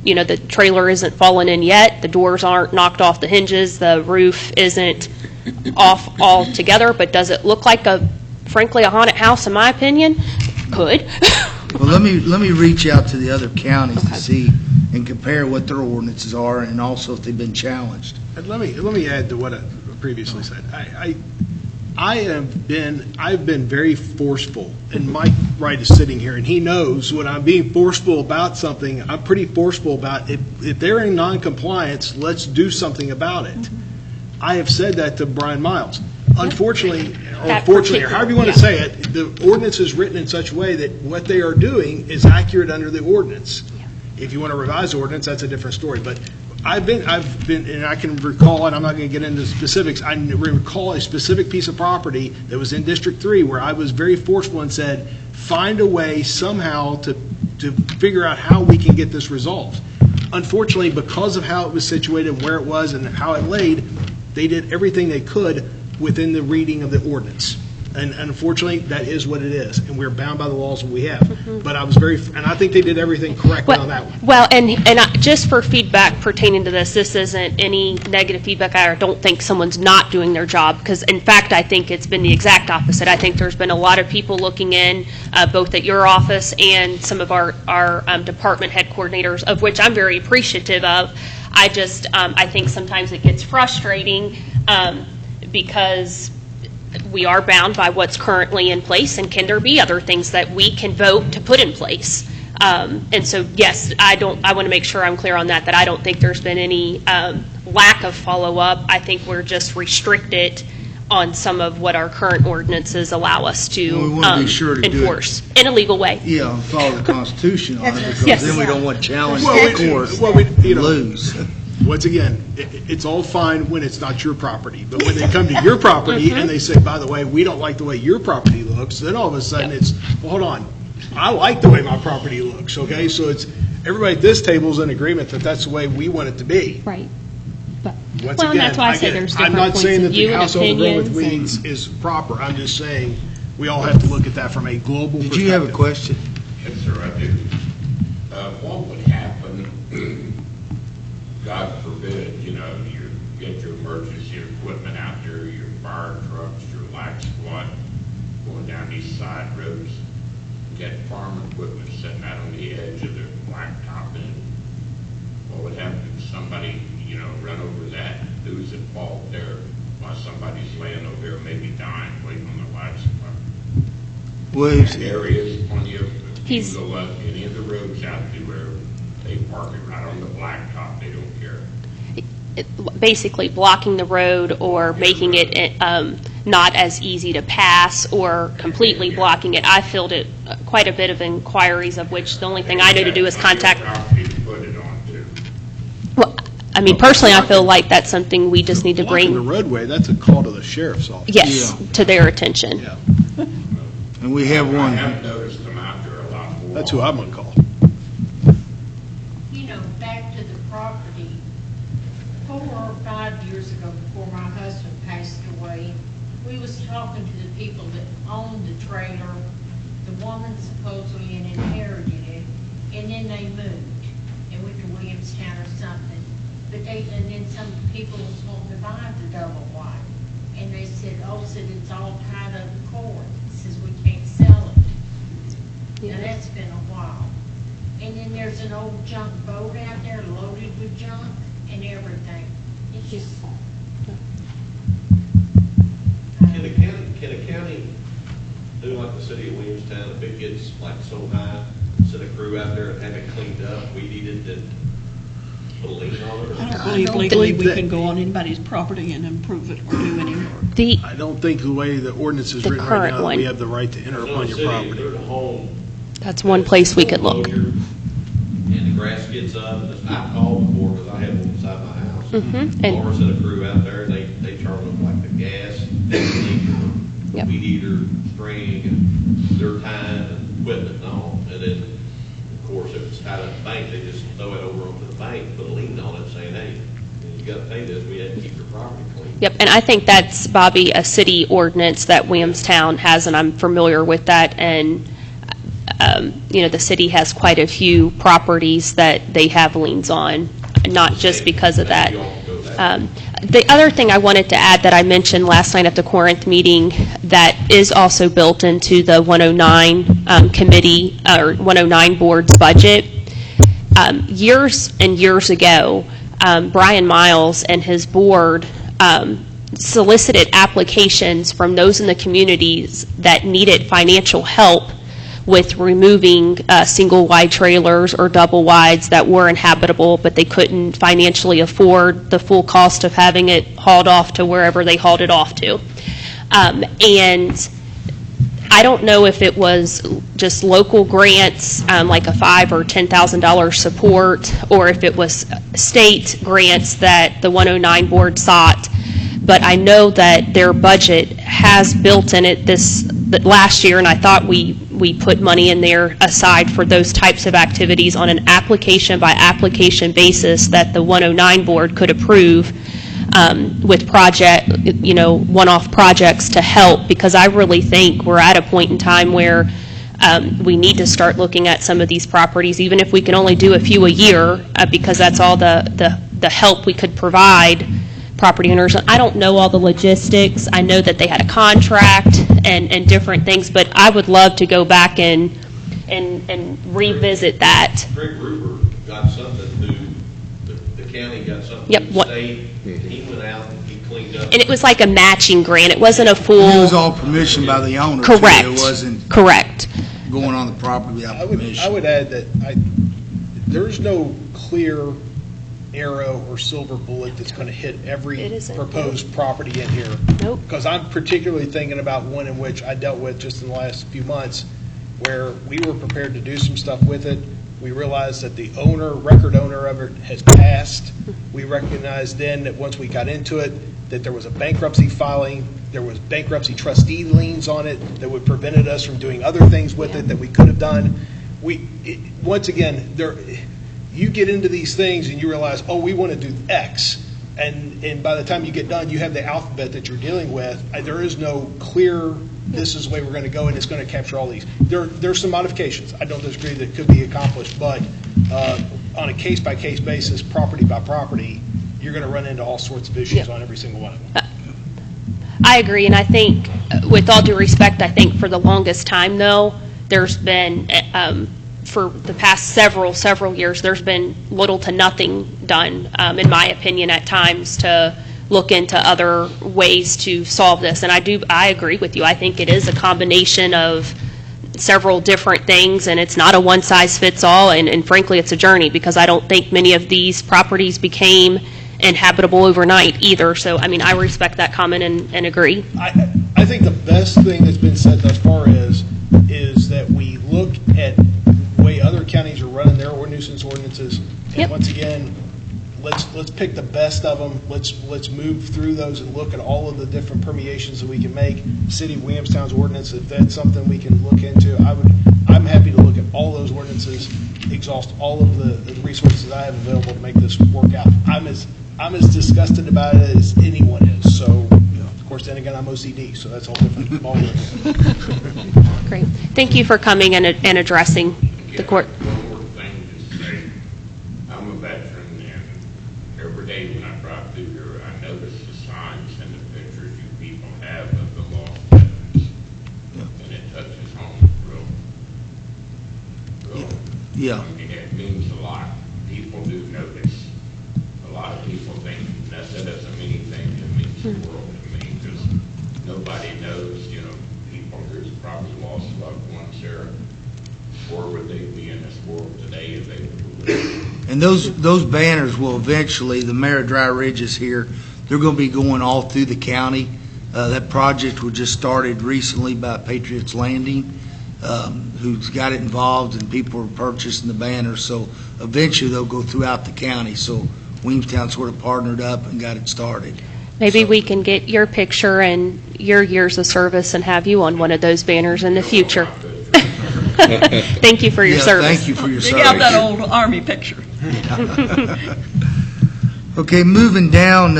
the trailer isn't fallen in yet, the doors aren't knocked off the hinges, the roof isn't off altogether, but does it look like frankly, a haunted house, in my opinion? Could. Well, let me reach out to the other counties to see and compare what their ordinances are, and also if they've been challenged. And let me add to what I previously said. I've been very forceful, and Mike Wright is sitting here, and he knows when I'm being forceful about something, I'm pretty forceful about if they're in non-compliance, let's do something about it. I have said that to Brian Miles. Unfortunately, or fortunately, or however you want to say it, the ordinance is written in such a way that what they are doing is accurate under the ordinance. If you want to revise the ordinance, that's a different story. But I've been, and I can recall, and I'm not going to get into specifics, I recall a specific piece of property that was in District 3 where I was very forceful and said, find a way somehow to figure out how we can get this resolved. Unfortunately, because of how it was situated, where it was, and how it laid, they did everything they could within the reading of the ordinance. And unfortunately, that is what it is, and we're bound by the laws that we have. But I was and I think they did everything correctly on that one. Well, and just for feedback pertaining to this isn't any negative feedback. I don't think someone's not doing their job, because in fact, I think it's been the exact opposite. I think there's been a lot of people looking in, both at your office and some of our department head coordinators, of which I'm very appreciative of. I think sometimes it gets frustrating because we are bound by what's currently in place, and can there be other things that we can vote to put in place? And so, yes, I want to make sure I'm clear on that I don't think there's been any lack of follow-up. I think we're just restricted on some of what our current ordinances allow us to we want to be sure to enforce in a legal way. Yeah, follow the Constitution on it, because Yes. then we don't want challenge Well, the court lose. Once again, it's all fine when it's not your property, but when they come to your property and they say, by the way, we don't like the way your property looks, then all of a sudden it's, well, hold on, I like the way my property looks, okay? So it's, everybody at this table is in agreement that that's the way we want it to be. Right. But, Once well, again, and that's why I say there's I'm different not points saying of that the view and house overgrown with opinions. weeds is proper, I'm just saying we all have to look at that from a global perspective. Did you have a question? Yes, sir, I do. What would happen, God forbid, you get your emergency equipment out there, your fire trucks, your light squad, going down these side roads, get farm equipment sitting out on the edge of the blacktop, and what would happen if somebody, run over that, who's at fault there, while somebody's laying over there, maybe dying, waiting on the light squad? Well, Areas on you go up any of the roads out to where they park it right on the blacktop, they don't care. Basically blocking the road or making it not as easy to pass, or completely blocking it. I fielded quite a bit of inquiries, of which the only thing I know to do is contact. Well, I mean, personally, I feel like that's something we just need to Blocking bring, the roadway, that's a call to the sheriff's office. yes, to their attention. Yeah. and we have I one. have noticed them out there a lot more. That's who I'm going to call. Back to the property, 4 or 5 years ago, before my husband passed away, we was talking to the people that owned the trailer. The woman supposedly inherited it, and then they moved and went to Williamstown or something. And then some people was wanting to buy the double wide, and they said, it's all tied up in court. It says we can't sell it. Now that's been a while. And then there's an old junk boat out there loaded with junk and everything. It's just. Can a county do like the city of Williamstown, if it gets like so high, send a crew out there and have it cleaned up, weed eated, and put a lien on it? I don't believe legally we can go on anybody's property and improve it or do any work. I don't think the way the ordinance is The written right current now, that one. we have the right to enter upon your property. There's a home. That's one place we could look. And the grass gets up, and I've called before, because I have one beside my house. Mhm. And- Laura sent a crew out there, and they turn up like the gas, Yep. weed eater, string, and their time, and equipment and all. And then, of course, if it's tied up at the bank, they just throw it over onto the bank, put a lien on it, saying, hey, you gotta pay this, we had to keep your property clean. Yep, and I think that's, Bobby, a city ordinance that Williamstown has, and I'm familiar with that, and the city has quite a few properties that they have liens on, not just because of that. The other thing I wanted to add that I mentioned last night at the Corinth meeting that is also built into the 109 committee or 109 board's budget. Years and years ago, Brian Miles and his board solicited applications from those in the communities that needed financial help with removing single wide trailers or double wides that were inhabitable, but they couldn't financially afford the full cost of having it hauled off to wherever they hauled it off to. And I don't know if it was just local grants, like a $5,000 or $10,000 support, or if it was state grants that the 109 board sought. But I know that their budget has built in it this last year, and I thought we put money in there aside for those types of activities on an application by application basis that the 109 board could approve with one-off projects to help, because I really think we're at a point in time where we need to start looking at some of these properties, even if we can only do a few a year, because that's all the help we could provide property owners. I don't know all the logistics. I know that they had a contract and different things, but I would love to go back and revisit that. Greg Gruber got something through, the county got something Yep. through the state, he went out and he cleaned up. And it was like a matching grant. It wasn't a full. It was all permission by the owner. too. Correct. It wasn't Correct. going on the property without permission. I would add that there's no clear arrow or silver bullet that's going to hit every It isn't. proposed property in here. Nope. Because I'm particularly thinking about one in which I dealt with just in the last few months, where we were prepared to do some stuff with it. We realized that the record owner of it has passed. We recognized then that once we got into it, that there was a bankruptcy filing, there was bankruptcy trustee liens on it that would prevented us from doing other things with it that we could have done. Once again, you get into these things and you realize, oh, we want to do X. And by the time you get done, you have the alphabet that you're dealing with. There is no clear, this is the way we're going to go, and it's going to capture all these. There's some modifications. I don't disagree that could be accomplished, but on a case-by-case basis, property by property, you're going to run into all sorts of issues on every single one of them. I agree, and I think, with all due respect, I think for the longest time, though, there's been, for the past several years, there's been little to nothing done, in my opinion, at times, to look into other ways to solve this. And I agree with you. I think it is a combination of several different things, and it's not a one-size-fits-all, and frankly, it's a journey, because I don't think many of these properties became inhabitable overnight either. So, I mean, I respect that comment and agree. I think the best thing that's been said thus far is that we look at the way other counties are running their nuisance ordinances, and Yep. once again, let's pick the best of them. Let's move through those and look at all of the different permeations that we can make. City of Williamstown's ordinance, if that's something we can look into, I'm happy to look at all those ordinances, exhaust all of the resources I have available to make this work out. I'm as disgusted about it as anyone is. So, of course, then again, I'm OCD, so that's all different. Great. Thank you for coming and addressing the court. One more thing to say. I'm a veteran, and every day when I drive through here, I notice the signs and the pictures you people have of the lost veterans. And it touches home real. Yeah. I mean, it means a lot. People do notice. A lot of people think that doesn't mean anything. It means the world to me, because nobody knows, people who's probably lost loved ones there. Where would they be in this world today if they were? And those banners will eventually, the mayor of Dry Ridge is here, they're going to be going all through the county. That project was just started recently by Patriots Landing, who's got it involved, and people are purchasing the banners. So eventually they'll go throughout the county. So Williamstown sort of partnered up and got it started. Maybe we can get your picture and your years of service and have you on one of those banners in the future. Thank you for your service. Thank you for your Dig service. out that old Army picture. Okay, moving down,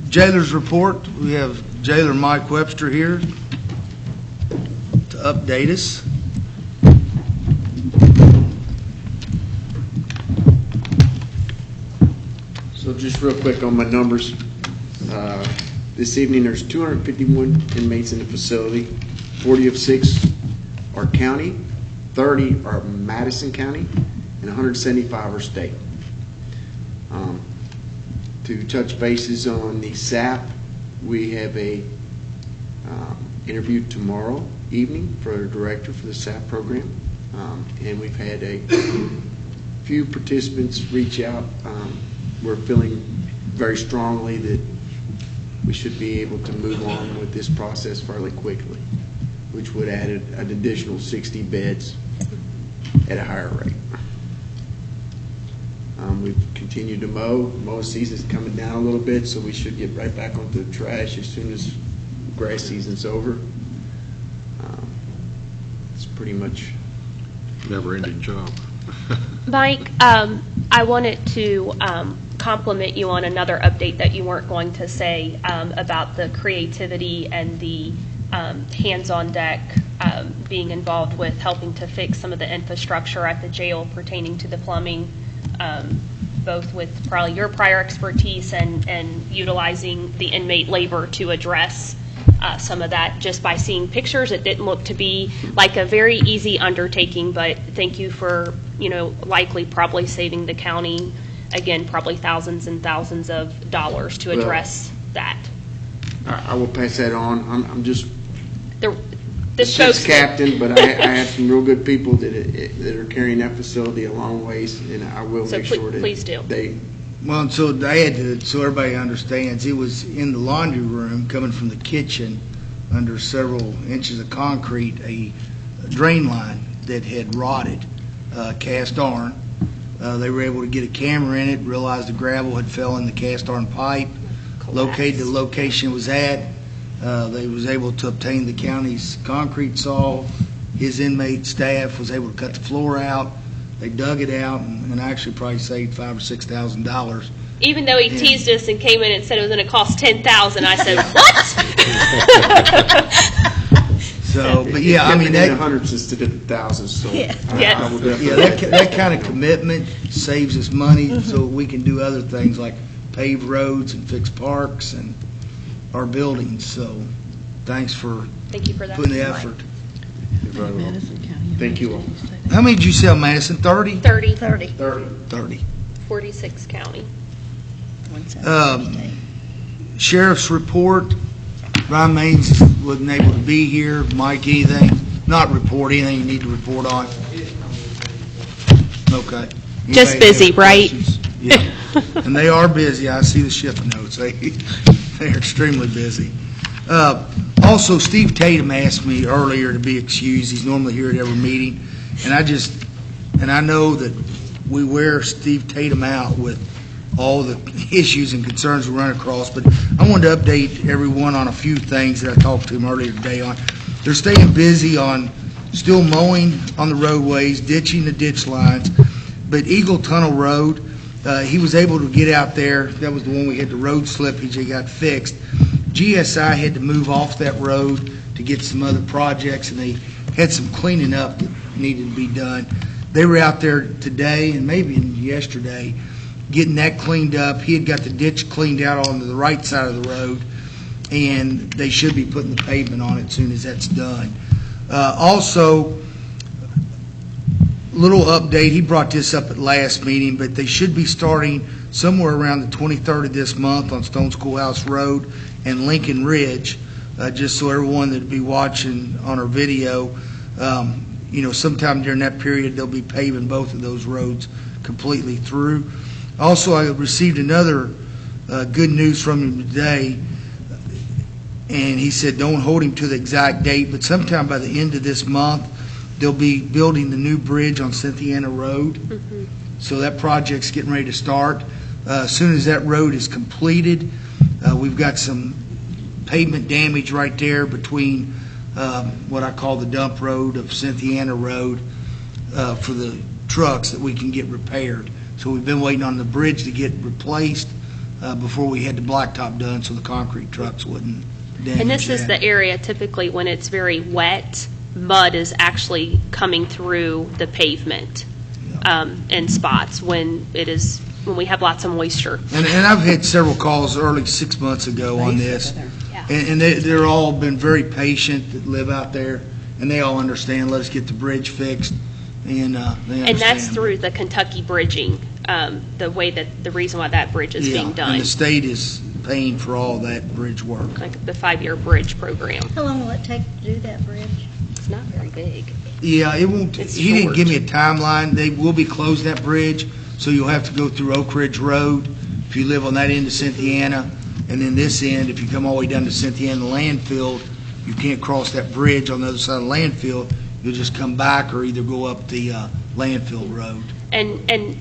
jailer's report. We have Jailer Mike Webster here to update us. So just real quick on my numbers. This evening, there's 251 inmates in the facility. 40 of 6 are county, 30 are Madison County, and 175 are state. To touch bases on the SAP, we have a interview tomorrow evening for a director for the SAP program, and we've had a few participants reach out. We're feeling very strongly that we should be able to move on with this process fairly quickly, which would add an additional 60 beds at a higher rate. We've continued to mow. Mowing season's coming down a little bit, so we should get right back onto the trash as soon as grass season's over. It's pretty much Never-ending job. Mike, I wanted to compliment you on another update that you weren't going to say about the creativity and the hands-on deck being involved with helping to fix some of the infrastructure at the jail pertaining to the plumbing, both with probably your prior expertise and utilizing the inmate labor to address some of that. Just by seeing pictures, it didn't look to be like a very easy undertaking, but thank you for, likely probably saving the county, again, probably thousands and thousands of dollars to address that. I will pass that on. I'm just The ship's captain, but I have some real good people that are carrying that facility a long ways, and I will make sure that please do. Well, so they had to, so everybody understands, it was in the laundry room coming from the kitchen under several inches of concrete, a drain line that had rotted, cast iron. They were able to get a camera in it, realized the gravel had fell in the cast iron pipe, located the location it was at. They was able to obtain the county's concrete saw. His inmate staff was able to cut the floor out. They dug it out and actually probably saved $5,000 or $6,000. Even though he teased us and came in and said it was going to cost $10,000, I said, "What?" So, but yeah, I mean, that hundreds instead of thousands. So that kind of commitment saves us money, so we can do other things like pave roads and fix parks and our buildings. So, thank you for that. Putting the effort. Thank you all. How many did you sell, Madison? 30? 30. 46 county. Sheriff's report. Ryan Maines wasn't able to be here. Mike, anything? Not report, anything you need to report on? Okay. Just busy, right? Yeah. And they are busy. I see the shift notes. They're extremely busy. Also, Steve Tatum asked me earlier to be excused. He's normally here at every meeting. And I know that we wear Steve Tatum out with all the issues and concerns we run across, but I wanted to update everyone on a few things that I talked to him earlier today on. They're staying busy on still mowing on the roadways, ditching the ditch lines, but Eagle Tunnel Road, he was able to get out there. That was the one we had the road slippage. It got fixed. GSI had to move off that road to get some other projects, and they had some cleaning up that needed to be done. They were out there today and maybe yesterday getting that cleaned up. He had got the ditch cleaned out on the right side of the road, and they should be putting the pavement on it as soon as that's done. Also, little update, he brought this up at last meeting, but they should be starting somewhere around the 23rd of this month on Stone Schoolhouse Road and Lincoln Ridge, just so everyone that'd be watching on our video, sometime during that period they'll be paving both of those roads completely through. Also, I received another good news from him today, and he said don't hold him to the exact date, but sometime by the end of this month they'll be building the new bridge on Cynthiana Road. Mm-hmm. So that project's getting ready to start. As soon as that road is completed, we've got some pavement damage right there between what I call the dump road of Cynthiana Road for the trucks that we can get repaired. So we've been waiting on the bridge to get replaced before we had the blacktop done so the concrete trucks wouldn't damage. And this is the area typically when it's very wet, mud is actually coming through the pavement in spots. When it is when we have lots of moisture. And I've had several calls early 6 months ago on this, Yeah. and they're all been very patient that live out there, and they all understand, let us get the bridge fixed, and they understand. And that's through the Kentucky bridging, the reason why that bridge is being And done, the state is paying for all that bridge work. like the 5-year bridge program. How long will it take to do that bridge? It's not very big. Yeah, it won't, It's he didn't short. give me a timeline. They will be closed, that bridge, so you'll have to go through Oak Ridge Road if you live on that end of Cynthiana. And then this end, if you come all the way down to Cynthiana landfill, you can't cross that bridge on the other side of the landfill. You'll just come back or either go up the landfill road. And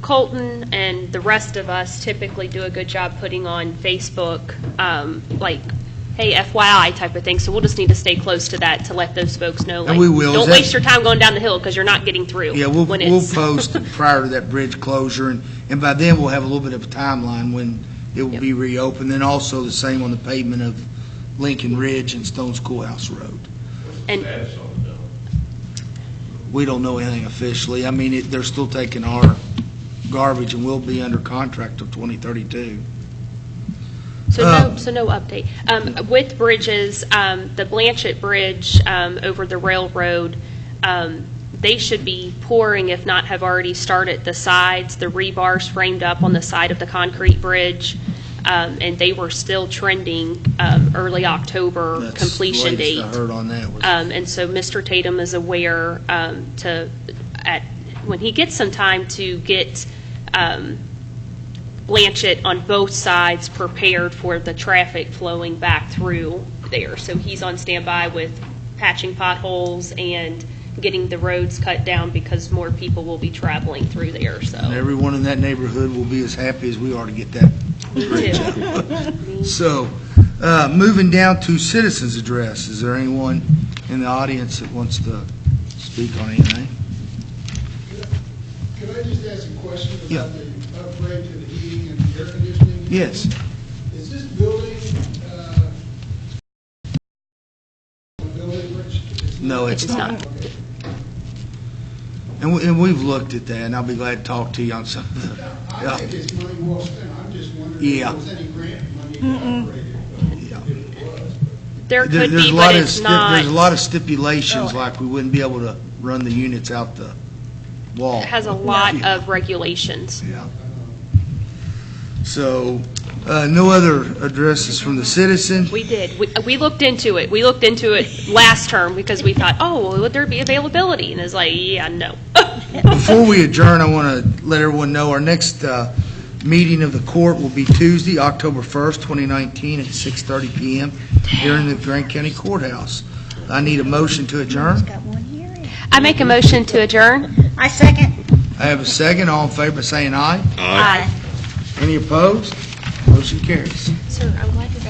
Colton and the rest of us typically do a good job putting on Facebook, like, hey, FYI type of thing. So we'll just need to stay close to that to let those folks know. And we will. Don't Is that- waste your time going down the hill because you're not getting through. Yeah, we'll when it's- post prior to that bridge closure, and by then we'll have a little bit of a timeline when it will Yep. be reopened. Then also the same on the pavement of Lincoln Ridge and Stone Schoolhouse Road. And- Status on it, though. We don't know anything officially. I mean, they're still taking our garbage, and we'll be under contract till 2032. So no update. With bridges, the Blanchett Bridge over the railroad, they should be pouring, if not have already started, the sides, the rebars framed up on the side of the concrete bridge, and they were still trending early October That's completion the date. latest I heard on that. was- And so Mr. Tatum is aware when he gets some time to get Blanchett on both sides prepared for the traffic flowing back through there. So he's on standby with patching potholes and getting the roads cut down because more people will be traveling through there, so. And everyone in that neighborhood will be as happy as we are to get that. Me too. So, moving down to citizens' address, is there anyone in the audience that wants to speak on anything? Could I just ask a question Yeah. about the upgrade to the heating and air conditioning? Yes. Is this building, a building which? No, it's It's not. not. Okay. And we've looked at that, and I'll be glad to talk to you on some of the. I think it's money well spent. I'm just wondering Yeah. if there was any grant money to upgrade it. Yeah. If it was. There could There's be, a lot but of it's not. There's a lot of stipulations, like we wouldn't be able to run the units out the wall. It has a lot of regulations. Yeah. So, no other addresses from the citizen? We did. We looked into it. We looked into it last term because we thought, oh, well, would there be availability? And it's like, yeah, no. Before we adjourn, I want to let everyone know our next meeting of the court will be Tuesday, October 1st, 2019, at 6:30 PM here in the Grant County Courthouse. I need a motion to adjourn. Got one hearing. I make a motion to adjourn. I second. I have a second. All in favor by saying aye. Aye. Any opposed? Motion carries. Sir, I would like to